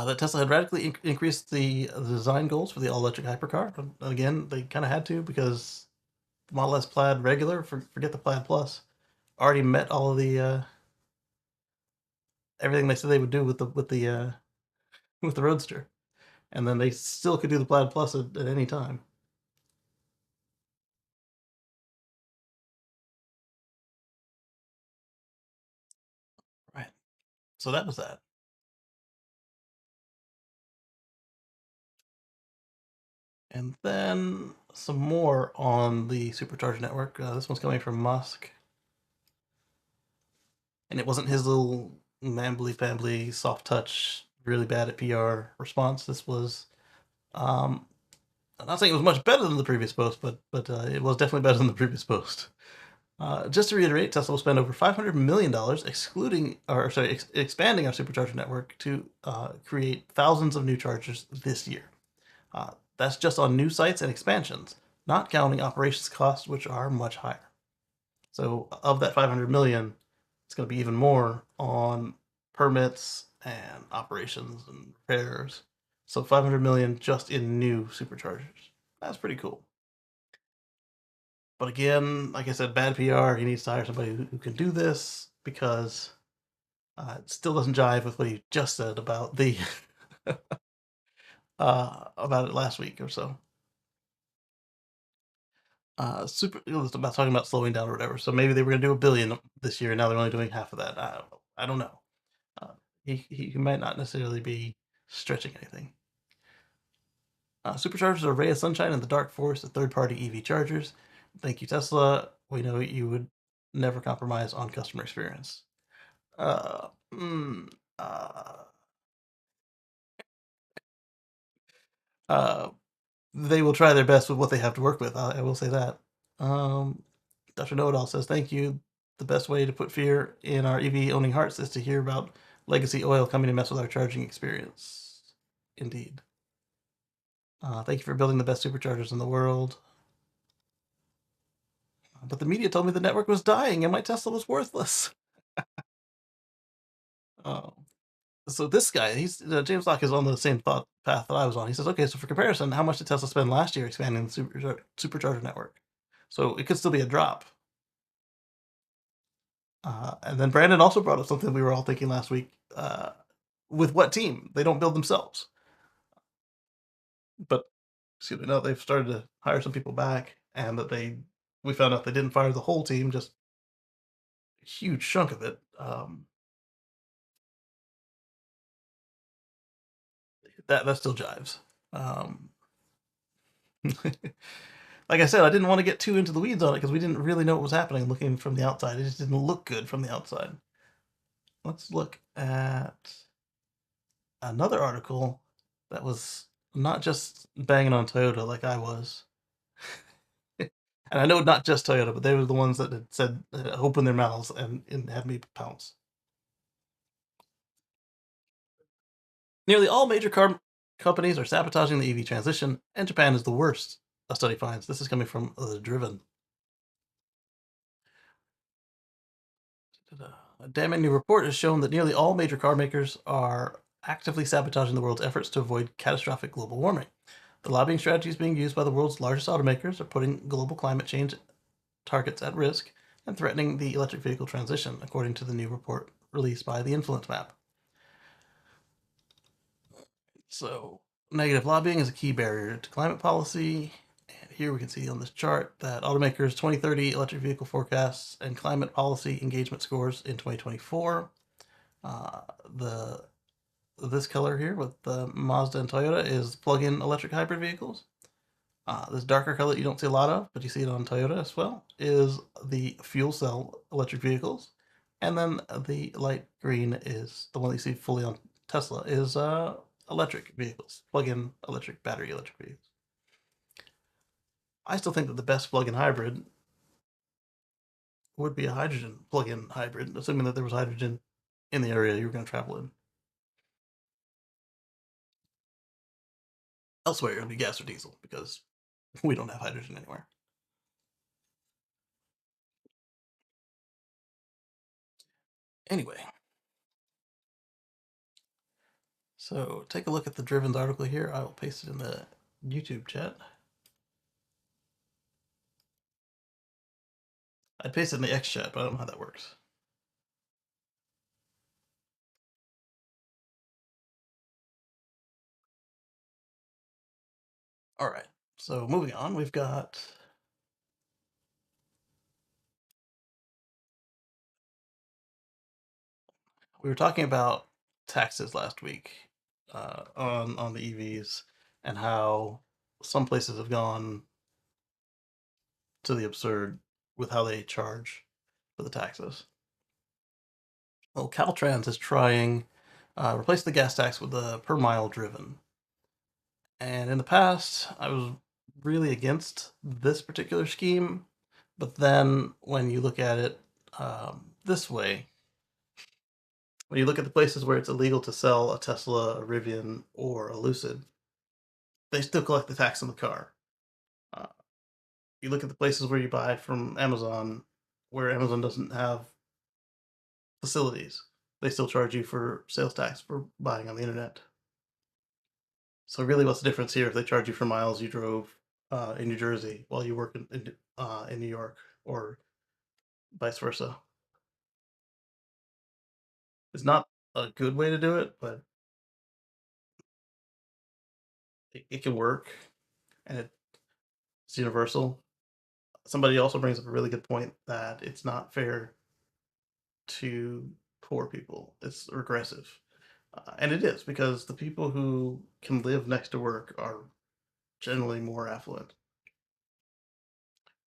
that Tesla had radically increased the design goals for the all-electric hypercar. Again, they kind of had to because the Model S Plaid regular, forget the Plaid Plus, already met all of the everything they said they would do with the Roadster, and then they still could do the Plaid Plus at any time. Right. So that was that. And then some more on the supercharger network. This one's coming from Musk. And it wasn't his little mambly pambly soft touch, really bad at PR response. This was, I'm not saying it was much better than the previous post, but it was definitely better than the previous post. Just to reiterate, Tesla will spend over $500 million expanding our supercharger network to create thousands of new chargers this year. That's just on new sites and expansions, not counting operations costs, which are much higher. So of that 500 million, it's going to be even more on permits and operations and repairs. So 500 million just in new superchargers. That's pretty cool. But again, like I said, bad PR. He needs to hire somebody who can do this because it still doesn't jive with what he just said about the about it last week or so. Super. It was about talking about slowing down or whatever. So maybe they were going to do 1 billion this year, and now they're only doing half of that. I don't know. I don't know. He might not necessarily be stretching anything. Superchargers are a ray of sunshine in the dark forest of third-party EV chargers. Thank you, Tesla. We know you would never compromise on customer experience. Uh, mm, uh, uh, they will try their best with what they have to work with. I will say that. Um, Dr. Know-It-All says, thank you. The best way to put fear in our EV owning hearts is to hear about legacy oil coming to mess with our charging experience. Indeed. Thank you for building the best superchargers in the world. But the media told me the network was dying and my Tesla was worthless. Oh. So this guy, he's James Locke is on the same thought path that I was on. He says, okay, so for comparison, how much did Tesla spend last year expanding the supercharger network? So it could still be a drop. And then Brandon also brought up something we were all thinking last week. With what team? They don't build themselves. But excuse me, no, they've started to hire some people back, and that we found out they didn't fire the whole team, just a huge chunk of it. That still jives. Um, like I said, I didn't want to get too into the weeds on it because we didn't really know what was happening looking from the outside. It just didn't look good from the outside. Let's look at another article that was not just banging on Toyota like I was. And I know not just Toyota, but they were the ones that had said, open their mouths and had me pounce. Nearly all major car companies are sabotaging the EV transition, and Japan is the worst, a study finds. This is coming from The Driven. A damning new report has shown that nearly all major car makers are actively sabotaging the world's efforts to avoid catastrophic global warming. The lobbying strategies being used by the world's largest automakers are putting global climate change targets at risk and threatening the electric vehicle transition, according to the new report released by the Influence Map. So, negative lobbying is a key barrier to climate policy. And here we can see on this chart that automakers' 2030 electric vehicle forecasts and climate policy engagement scores in 2024. The this color here with the Mazda and Toyota is plug-in electric hybrid vehicles. This darker color that you don't see a lot of, but you see it on Toyota as well, is the fuel cell electric vehicles. And then the light green is the one that you see fully on Tesla, is electric vehicles, plug-in battery electric vehicles. I still think that the best plug-in hybrid would be a hydrogen plug-in hybrid, assuming that there was hydrogen in the area you were going to travel in. Elsewhere, it would be gas or diesel, because we don't have hydrogen anywhere. Anyway, so take a look at the Driven's article here. I will paste it in the YouTube chat. I'd paste it in the X chat, but I don't know how that works. All right, so moving on, we were talking about taxes last week on the EVs and how some places have gone to the absurd with how they charge for the taxes. Well, Caltrans is trying replace the gas tax with the per mile driven. And in the past, I was really against this particular scheme, but then when you look at it this way, when you look at the places where it's illegal to sell a Tesla, a Rivian, or a Lucid, they still collect the tax on the car. Uh, you look at the places where you buy from Amazon, where Amazon doesn't have facilities, they still charge you for sales tax for buying on the internet. So really, what's the difference here if they charge you for miles you drove in New Jersey while you work in New York, or vice versa? It's not a good way to do it, but it can work, and it's universal. Somebody also brings up a really good point that it's not fair to poor people. It's regressive. And it is because the people who can live next to work are generally more affluent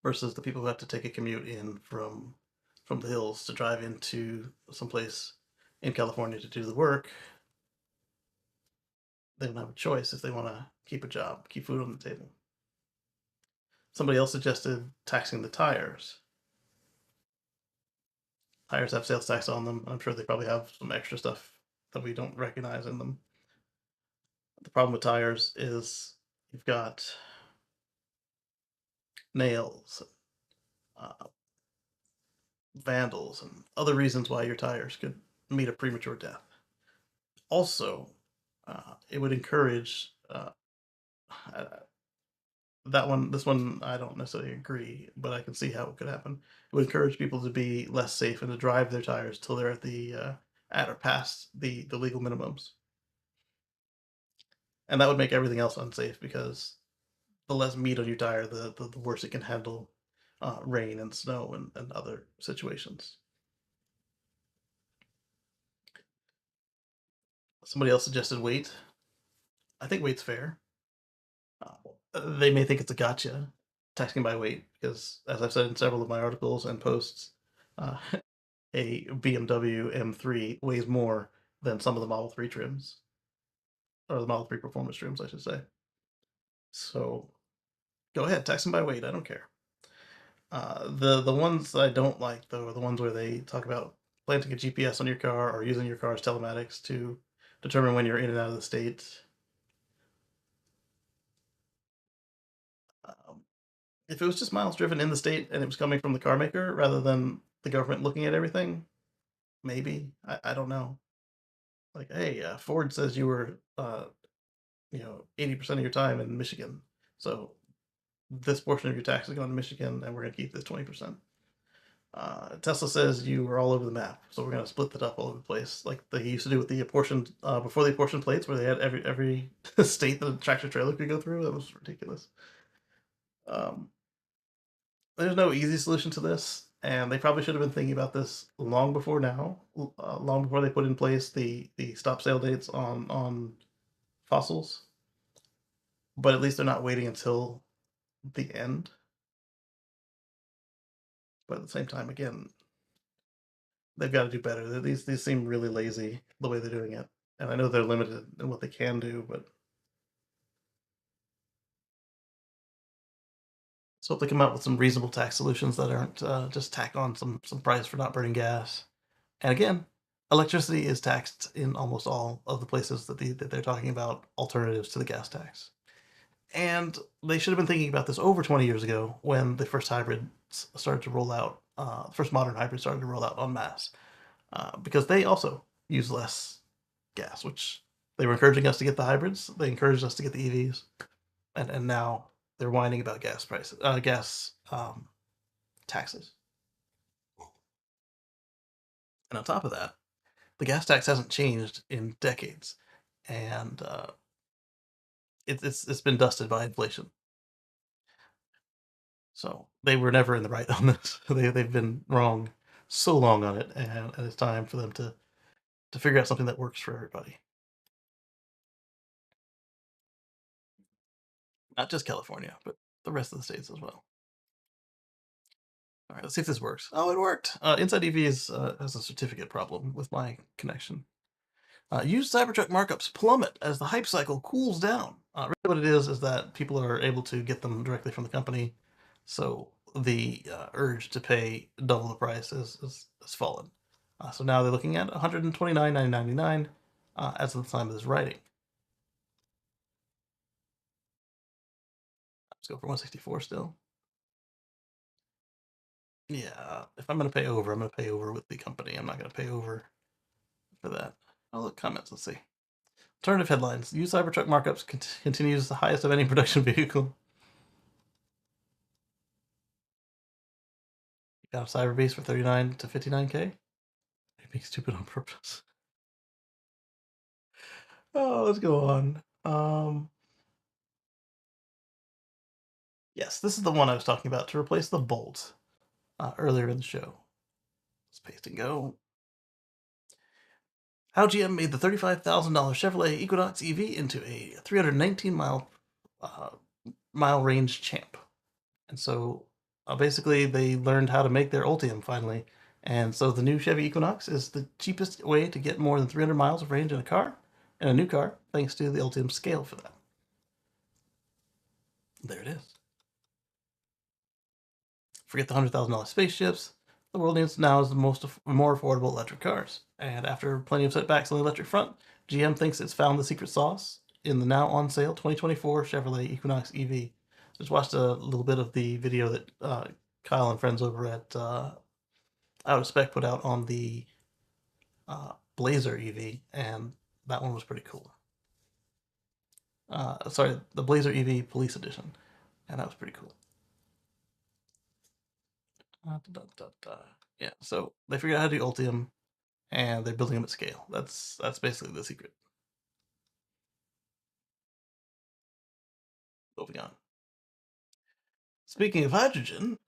versus the people who have to take a commute in from the hills to drive into someplace in California to do the work. They don't have a choice if they want to keep a job, keep food on the table. Somebody else suggested taxing the tires. Tires have sales tax on them. I'm sure they probably have some extra stuff that we don't recognize in them. The problem with tires is you've got nails, uh, vandals, and other reasons why your tires could meet a premature death. Also, it would encourage uh, this one I don't necessarily agree, but I can see how it could happen. It would encourage people to be less safe and to drive their tires till they're at or past the legal minimums, and that would make everything else unsafe because the less meat on your tire, the worse it can handle rain and snow and other situations. Somebody else suggested weight. I think weight's fair. They may think it's a gotcha, taxing by weight, because as I've said in several of my articles and posts, uh, a BMW M3 weighs more than some of the Model 3 trims, or the Model 3 performance trims, I should say. So go ahead, tax them by weight. I don't care. The ones I don't like though are the ones where they talk about planting a GPS on your car or using your car's telematics to determine when you're in and out of the state. Um, if it was just miles driven in the state and it was coming from the car maker rather than the government looking at everything, maybe I don't know. Like, hey, Ford says you were 80% of your time in Michigan, so this portion of your tax is going to Michigan, and we're going to keep this 20%. Tesla says you were all over the map, so we're going to split that up all over the place, like they used to do with the apportioned before the apportioned plates, where they had every state that a tractor trailer could go through. That was ridiculous. Um, there's no easy solution to this, and they probably should have been thinking about this long before now, long before they put in place the stop sale dates on fossils. But at least they're not waiting until the end. But at the same time, again, they've got to do better. These seem really lazy the way they're doing it, and I know they're limited in what they can do, but let's hope they come out with some reasonable tax solutions that aren't just tack on some price for not burning gas. And again, electricity is taxed in almost all of the places that they're talking about alternatives to the gas tax. And they should have been thinking about this over 20 years ago when the first hybrids started to roll out. First modern hybrids started to roll out en masse because they also use less gas, which they were encouraging us to get the hybrids. They encouraged us to get the EVs, and now they're whining about gas prices, gas taxes. And on top of that, the gas tax hasn't changed in decades, and it's been dusted by inflation. So they were never in the right on this. They've been wrong so long on it, and it's time for them to figure out something that works for everybody, not just California, but the rest of the states as well. All right, let's see if this works. Oh, it worked. Inside EV has a certificate problem with my connection. Used Cybertruck markups plummet as the hype cycle cools down. Really, what it is that people are able to get them directly from the company, so the urge to pay double the price has fallen. So now they're looking at 129,999 as of the time of this writing. Let's go for 164 still. Yeah, if I'm going to pay over, I'm going to pay over with the company. I'm not going to pay over for that. Oh, look, comments. Let's see. Alternative headlines. Used Cybertruck markups continues the highest of any production vehicle. You got a Cyberbase for 39 to 59K? You're being stupid on purpose. Oh, let's go on. Yes, this is the one I was talking about to replace the bolt earlier in the show. Let's paste and go. How GM made the $35,000 Chevrolet Equinox EV into a 319 uh, mile range champ. And so basically, they learned how to make their Ultium finally. And so the new Chevy Equinox is the cheapest way to get more than 300 miles of range in a car, in a new car, thanks to the Ultium scale for that. There it is. Forget the $100,000 spaceships. The world needs now is the more affordable electric cars. And after plenty of setbacks on the electric front, GM thinks it's found the secret sauce in the now on sale 2024 Chevrolet Equinox EV. Just watched a little bit of the video that Kyle and friends over at Out of Spec put out on the Blazer EV, and that one was pretty cool. Sorry, the Blazer EV Police Edition, and that was pretty cool. Yeah, so they figured out how to do Ultium, and they're building them at scale. That's basically the secret. Moving on. Speaking of hydrogen,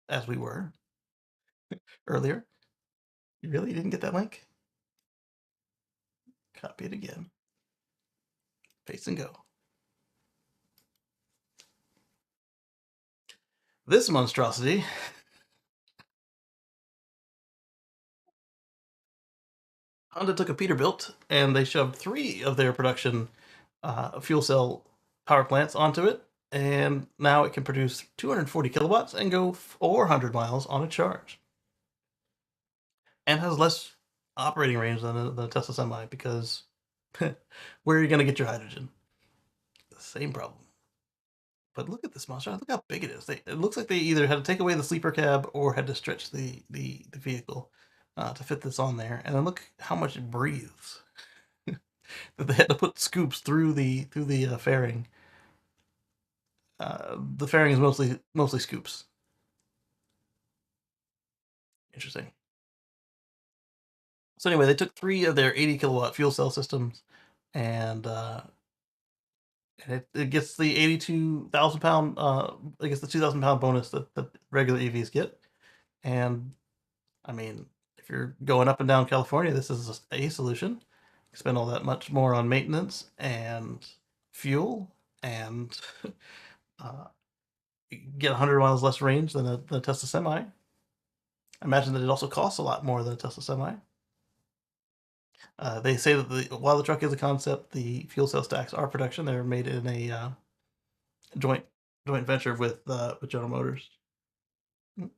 as we were earlier, you really didn't get that link? Copy it again. Paste and go. This monstrosity Honda took a Peterbilt and they shoved 3 of their production fuel cell power plants onto it, and now it can produce 240 kilowatts and go 400 miles on a charge, and has less operating range than the Tesla Semi because where are you going to get your hydrogen? The same problem. But look at this monster! Look how big it is. It looks like they either had to take away the sleeper cab or had to stretch the vehicle to fit this on there. And then look how much it breathes. That they had to put scoops through the fairing. The fairing is mostly scoops. Interesting. So anyway, they took 3 of their 80 kilowatt fuel cell systems, and it gets the 82,000 pound. I guess the 2,000 pound bonus that regular EVs get. And I mean, if you're going up and down California, this is a solution. You spend all that much more on maintenance and fuel, and uh, get 100 miles less range than a Tesla Semi. I imagine that it also costs a lot more than a Tesla Semi. They say that while the truck is a concept, the fuel cell stacks are production. They're made in a joint joint venture with General Motors.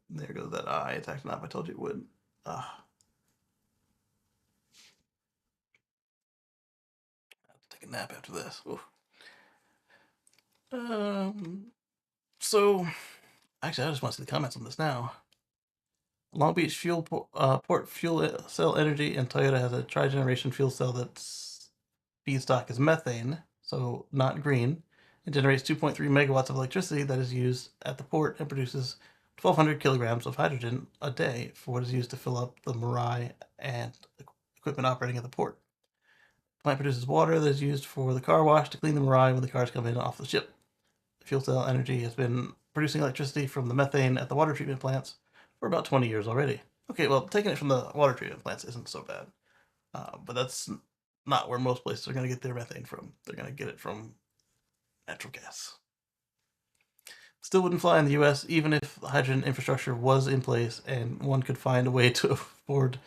There goes that eye attack map. I told you it would. I have to take a nap after this. Um. So, actually, I just want to see the comments on this now. Long Beach Port Fuel Cell Energy and Toyota has a tri-generation fuel cell that's feedstock is methane, so not green. It generates 2.3 megawatts of electricity that is used at the port and produces 1,200 kilograms of hydrogen a day for what is used to fill up the Mirai and equipment operating at the port. The plant produces water that is used for the car wash to clean the Mirai when the cars come in off the ship. Fuel cell energy has been producing electricity from the methane at the water treatment plants for about 20 years already. Okay, well, taking it from the water treatment plants isn't so bad. But that's not where most places are going to get their methane from. They're going to get it from natural gas. Still wouldn't fly in the US, even if hydrogen infrastructure was in place and one could find a way to afford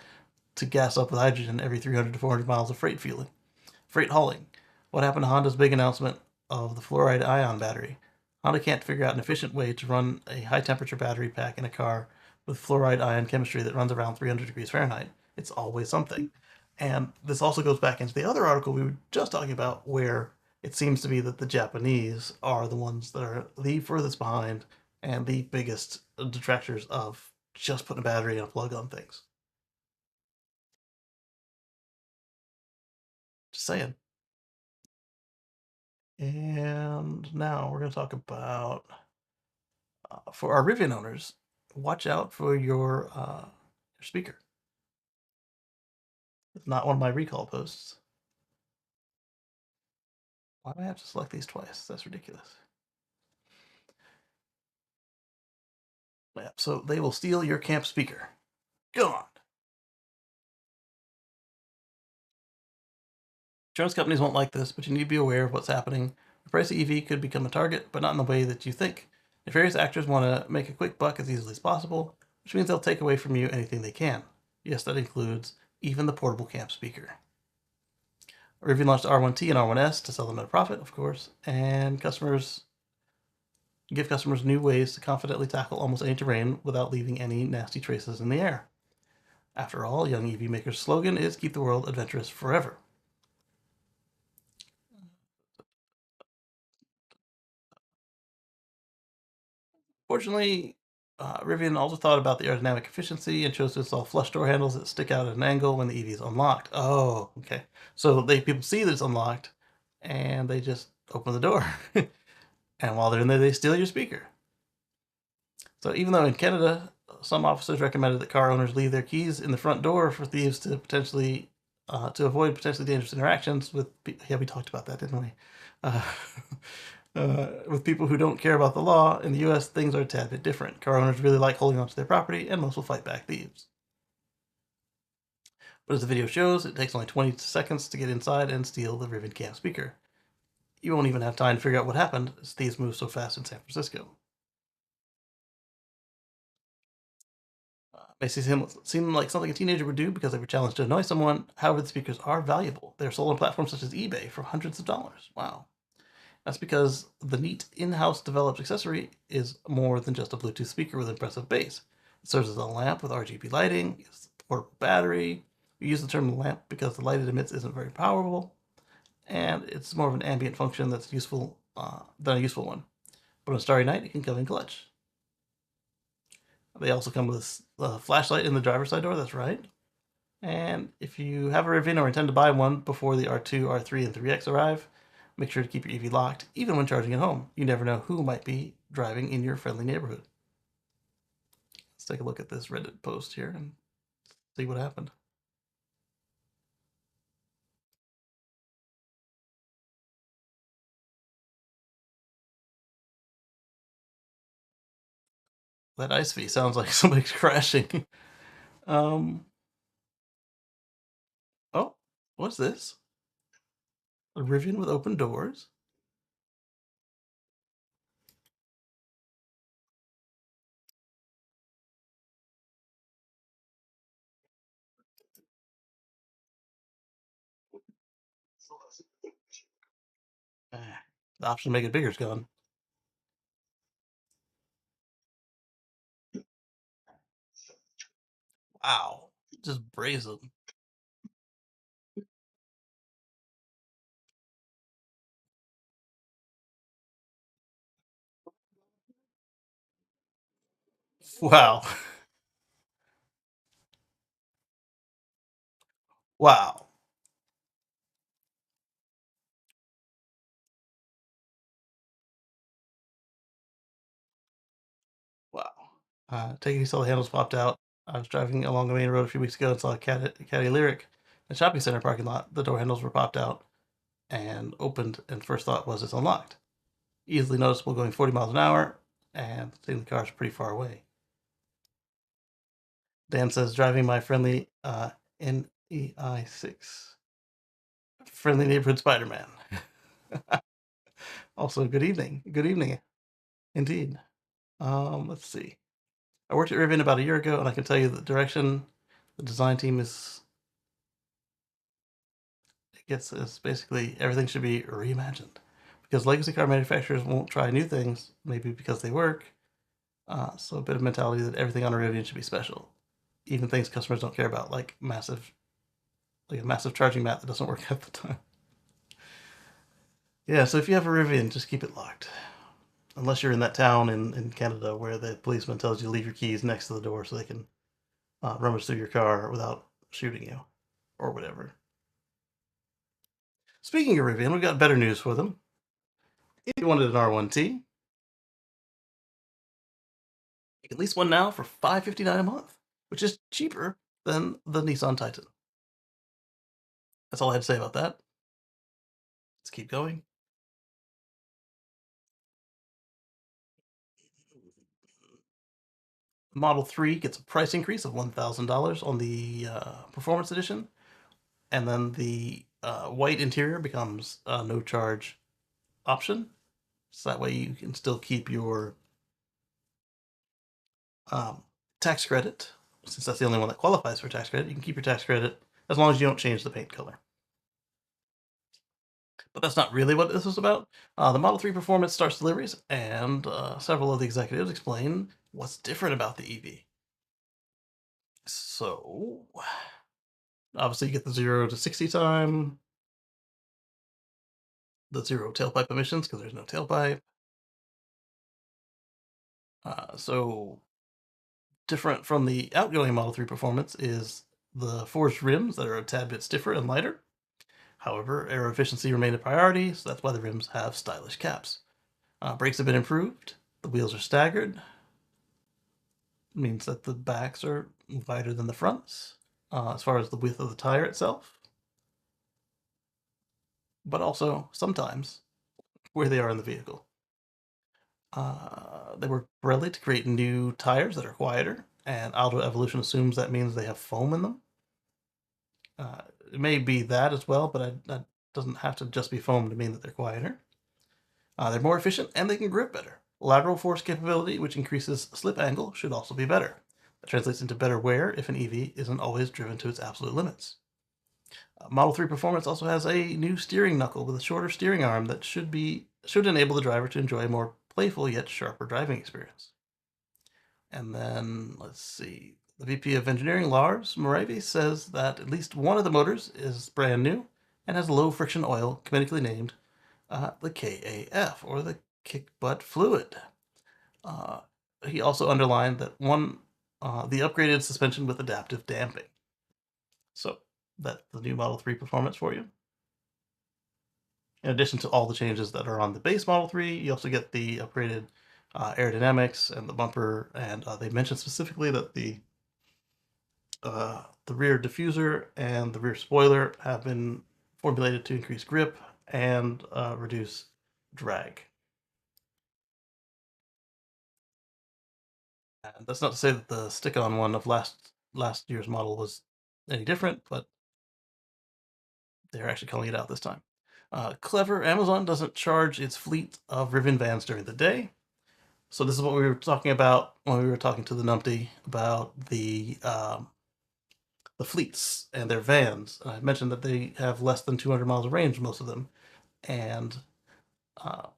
to gas up with hydrogen every 300 to 400 miles of freight hauling. What happened to Honda's big announcement of the fluoride ion battery? Honda can't figure out an efficient way to run a high temperature battery pack in a car with fluoride ion chemistry that runs around 300 degrees Fahrenheit. It's always something. And this also goes back into the other article we were just talking about, where it seems to be that the Japanese are the ones that are the furthest behind and the biggest detractors of just putting a battery and a plug on things. Just saying. And now we're going to talk about, for our Rivian owners, watch out for your speaker. It's not one of my recall posts. Why do I have to select these twice? That's ridiculous. Yeah, so they will steal your camp speaker. Gone. Insurance companies won't like this, but you need to be aware of what's happening. The price of EV could become a target, but not in the way that you think. Nefarious actors want to make a quick buck as easily as possible, which means they'll take away from you anything they can. Yes, that includes even the portable camp speaker. Rivian launched R1T and R1S to sell them at a profit, of course, and give customers new ways to confidently tackle almost any terrain without leaving any nasty traces in the air. After all, young EV makers' slogan is keep the world adventurous forever. Fortunately, Rivian also thought about the aerodynamic efficiency and chose to install flush door handles that stick out at an angle when the EV is unlocked. Oh, okay. So people see that it's unlocked, and they just open the door, and while they're in there, they steal your speaker. So even though in Canada, some officers recommended that car owners leave their keys in the front door for thieves to avoid potentially dangerous interactions with. Yeah, we talked about that, didn't we? Uh, with people who don't care about the law, in the U.S., things are a tad bit different. Car owners really like holding onto their property, and most will fight back thieves. But as the video shows, it takes only 20 seconds to get inside and steal the Rivian Camp speaker. You won't even have time to figure out what happened, as thieves move so fast in San Francisco. May seem like something a teenager would do because they were challenged to annoy someone. However, the speakers are valuable. They're sold on platforms such as eBay for hundreds of dollars. Wow. That's because the neat in-house developed accessory is more than just a Bluetooth speaker with impressive bass. It serves as a lamp with RGB lighting, it's a portable battery. We use the term lamp because the light it emits isn't very powerful, and it's more of an ambient function that's useful than a useful one. But on a starry night, it can come in clutch. They also come with a flashlight in the driver's side door, that's right. And if you have a Rivian or intend to buy one before the R2, R3, and 3X arrive, make sure to keep your EV locked, even when charging at home. You never know who might be driving in your friendly neighborhood. Let's take a look at this Reddit post here and see what happened. That ice fee sounds like somebody's crashing. um. Oh, what's this? A Rivian with open doors? The option to make it bigger is gone. Wow. Just brazen. Wow. Wow. Wow. Take it easy, all the handles popped out. I was driving along the main road a few weeks ago and saw a Caddy Lyric in a shopping center parking lot. The door handles were popped out and opened, and first thought was it's unlocked. Easily noticeable going 40 miles an hour, and seeing the car's pretty far away. Dan says, driving my friendly NEI6. Friendly neighborhood Spider Man. Also, good evening. Good evening, indeed. Let's see. I worked at Rivian about a year ago, and I can tell you the direction the design team is basically everything should be reimagined because legacy car manufacturers won't try new things, maybe because they work. So a bit of mentality that everything on a Rivian should be special, even things customers don't care about, like a massive charging mat that doesn't work at the time. Yeah, so if you have a Rivian, just keep it locked. Unless you're in that town in Canada where the policeman tells you to leave your keys next to the door so they can rummage through your car without shooting you or whatever. Speaking of Rivian, we've got better news for them. If you wanted an R1T, you can lease one now for $559 a month, which is cheaper than the Nissan Titan. That's all I had to say about that. Let's keep going. Model 3 gets a price increase of $1,000 on the Performance Edition, and then the white interior becomes a no charge option. So that way you can still keep your um, tax credit. Since that's the only one that qualifies for tax credit, you can keep your tax credit as long as you don't change the paint color. But that's not really what this was about. The Model 3 Performance starts deliveries, and several of the executives explain what's different about the EV. So, obviously, you get the 0 to 60 time, the zero tailpipe emissions because there's no tailpipe. So, different from the outgoing Model 3 Performance is the forged rims that are a tad bit stiffer and lighter. However, aero efficiency remained a priority, so that's why the rims have stylish caps. Brakes have been improved. The wheels are staggered. It means that the backs are wider than the fronts as far as the width of the tire itself, but also sometimes where they are in the vehicle. They were Pirelli to create new tires that are quieter, and Auto Evolution assumes that means they have foam in them. It may be that as well, but that doesn't have to just be foam to mean that they're quieter. They're more efficient and they can grip better. Lateral force capability, which increases slip angle, should also be better. That translates into better wear if an EV isn't always driven to its absolute limits. Model 3 Performance also has a new steering knuckle with a shorter steering arm that should enable the driver to enjoy a more playful yet sharper driving experience. And then, let's see, the VP of Engineering, Lars Moravi, says that at least one of the motors is brand new and has low friction oil, comedically named the KAF, or the kick butt fluid. Uh, he also underlined that the upgraded suspension with adaptive damping. So that's the new Model 3 Performance for you. In addition to all the changes that are on the base Model 3, you also get the upgraded aerodynamics and the bumper, and they mentioned specifically that the rear diffuser and the rear spoiler have been formulated to increase grip and reduce drag. And that's not to say that the stick-on one of last year's model was any different, but they're actually calling it out this time. Clever, Amazon doesn't charge its fleet of Rivian vans during the day. So this is what we were talking about when we were talking to the numpty about the fleets and their vans. I mentioned that they have less than 200 miles of range, most of them, and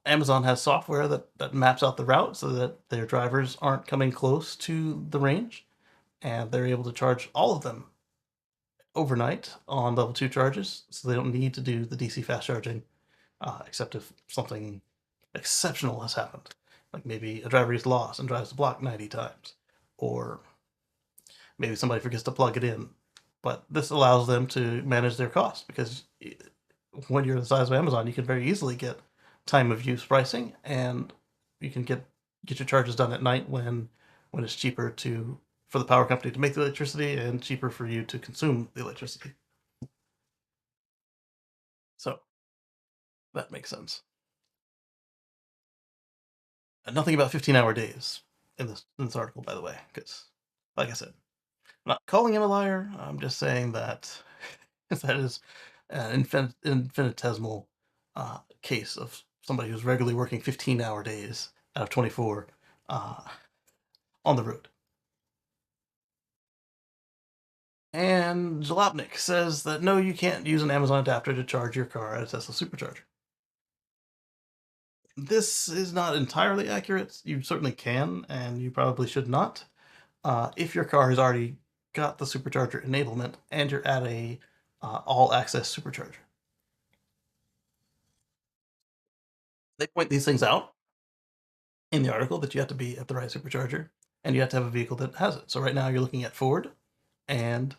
Amazon has software that maps out the route so that their drivers aren't coming close to the range, and they're able to charge all of them overnight on level 2 charges, so they don't need to do the DC fast charging, except if something exceptional has happened. Like maybe a driver gets lost and drives the block 90 times, or maybe somebody forgets to plug it in. But this allows them to manage their costs because when you're the size of Amazon, you can very easily get time of use pricing, and you can get your charges done at night when it's cheaper for the power company to make the electricity and cheaper for you to consume the electricity. So that makes sense. And nothing about 15-hour days in this article, by the way, because, like I said, I'm not calling him a liar. I'm just saying that that is an infinitesimal case of somebody who's regularly working 15-hour days out of 24 uh, on the road. And Jalopnik says that no, you can't use an Amazon adapter to charge your car at a Tesla supercharger. This is not entirely accurate. You certainly can, and you probably should not. If your car has already got the supercharger enablement and you're at a all-access supercharger. They point these things out in the article that you have to be at the right supercharger and you have to have a vehicle that has it. So right now you're looking at Ford and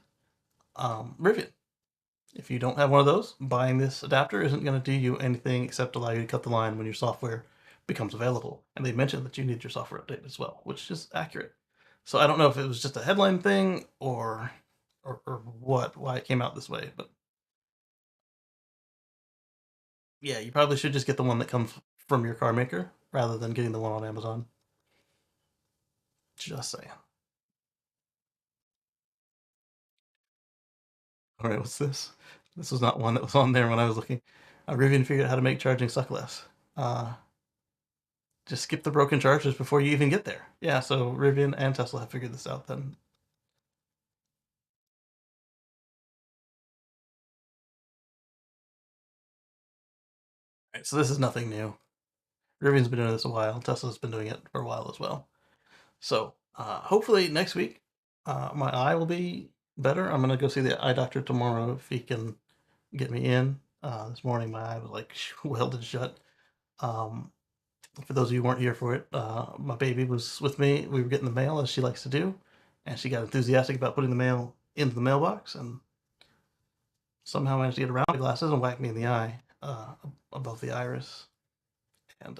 Rivian. If you don't have one of those, buying this adapter isn't going to do you anything except allow you to cut the line when your software becomes available. And they mentioned that you need your software update as well, which is accurate. So I don't know if it was just a headline thing or why it came out this way, but yeah, you probably should just get the one that comes from your car maker rather than getting the one on Amazon. Just saying. All right, what's this? This was not one that was on there when I was looking. Rivian figured out how to make charging suck less. Just skip the broken chargers before you even get there. Yeah, so Rivian and Tesla have figured this out then. Right, so this is nothing new. Rivian's been doing this a while. Tesla's been doing it for a while as well. So hopefully next week, my eye will be better. I'm gonna go see the eye doctor tomorrow if he can get me in. This morning my eye was like welded shut. Um, for those of you who weren't here for it, my baby was with me. We were getting the mail as she likes to do, and she got enthusiastic about putting the mail into the mailbox, and somehow managed to get around the glasses and whack me in the eye above the iris. And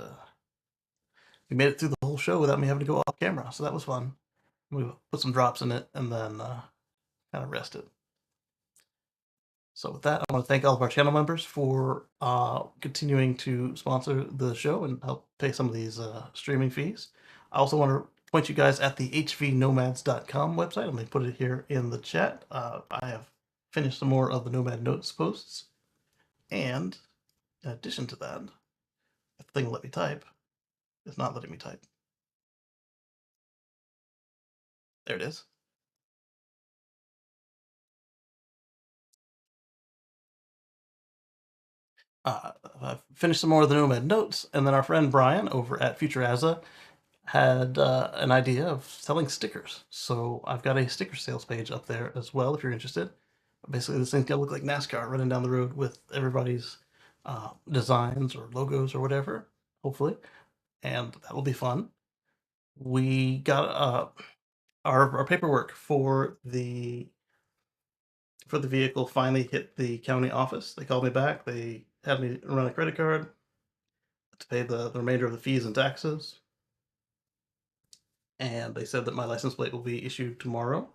we made it through the whole show without me having to go off camera, so that was fun. We put some drops in it and then kind of rested. So with that, I want to thank all of our channel members for continuing to sponsor the show and help pay some of these streaming fees. I also want to point you guys at the hvnomads.com website. I'm going to put it here in the chat. I have finished some more of the Nomad Notes posts. And in addition to that, if the thing will let me type, it's not letting me type. There it is. I've finished some more of the Nomad Notes, and then our friend Brian over at Futuraza had an idea of selling stickers. So I've got a sticker sales page up there as well if you're interested. Basically, this thing's gonna look like NASCAR running down the road with everybody's designs or logos or whatever, hopefully, and that will be fun. We got our paperwork for the vehicle finally hit the county office. They called me back. They had me run a credit card to pay the remainder of the fees and taxes. And they said that my license plate will be issued tomorrow.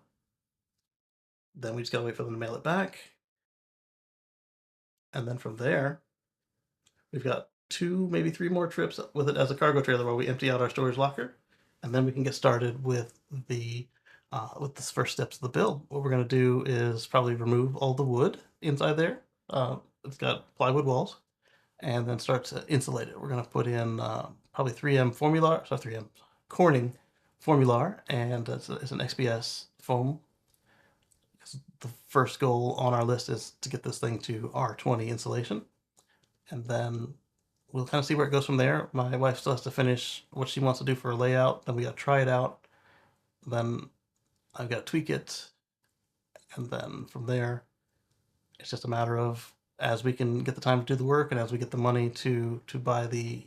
Then we just gotta wait for them to mail it back. And then from there, we've got two, maybe three more trips with it as a cargo trailer where we empty out our storage locker. And then we can get started with the first steps of the build. What we're gonna do is probably remove all the wood inside there. It's got plywood walls, and then start to insulate it. We're gonna put in probably 3M Formular, sorry 3M Corning Formular, and it's an XPS foam. The first goal on our list is to get this thing to R20 insulation, and then we'll kind of see where it goes from there. My wife still has to finish what she wants to do for a layout. Then we got to try it out. Then I've got to tweak it, and then from there, it's just a matter of as we can get the time to do the work and as we get the money to buy the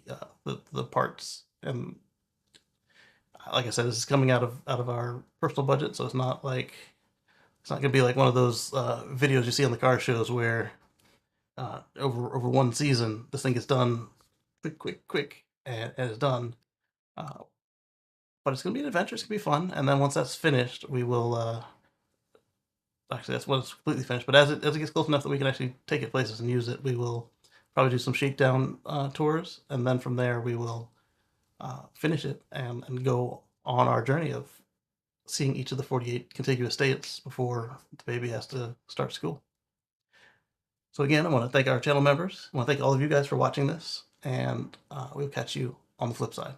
parts. And like I said, this is coming out of our personal budget, so it's not gonna be like one of those videos you see on the car shows where over one season this thing gets done quick, and it's done. Uh, but it's gonna be an adventure. It's gonna be fun. And then once that's finished, we will. Actually, that's when it's completely finished. But as it gets close enough that we can actually take it places and use it, we will probably do some shakedown tours, and then from there we will finish it and go on our journey of seeing each of the 48 contiguous states before the baby has to start school. So again, I want to thank our channel members. I want to thank all of you guys for watching this, and we'll catch you on the flip side.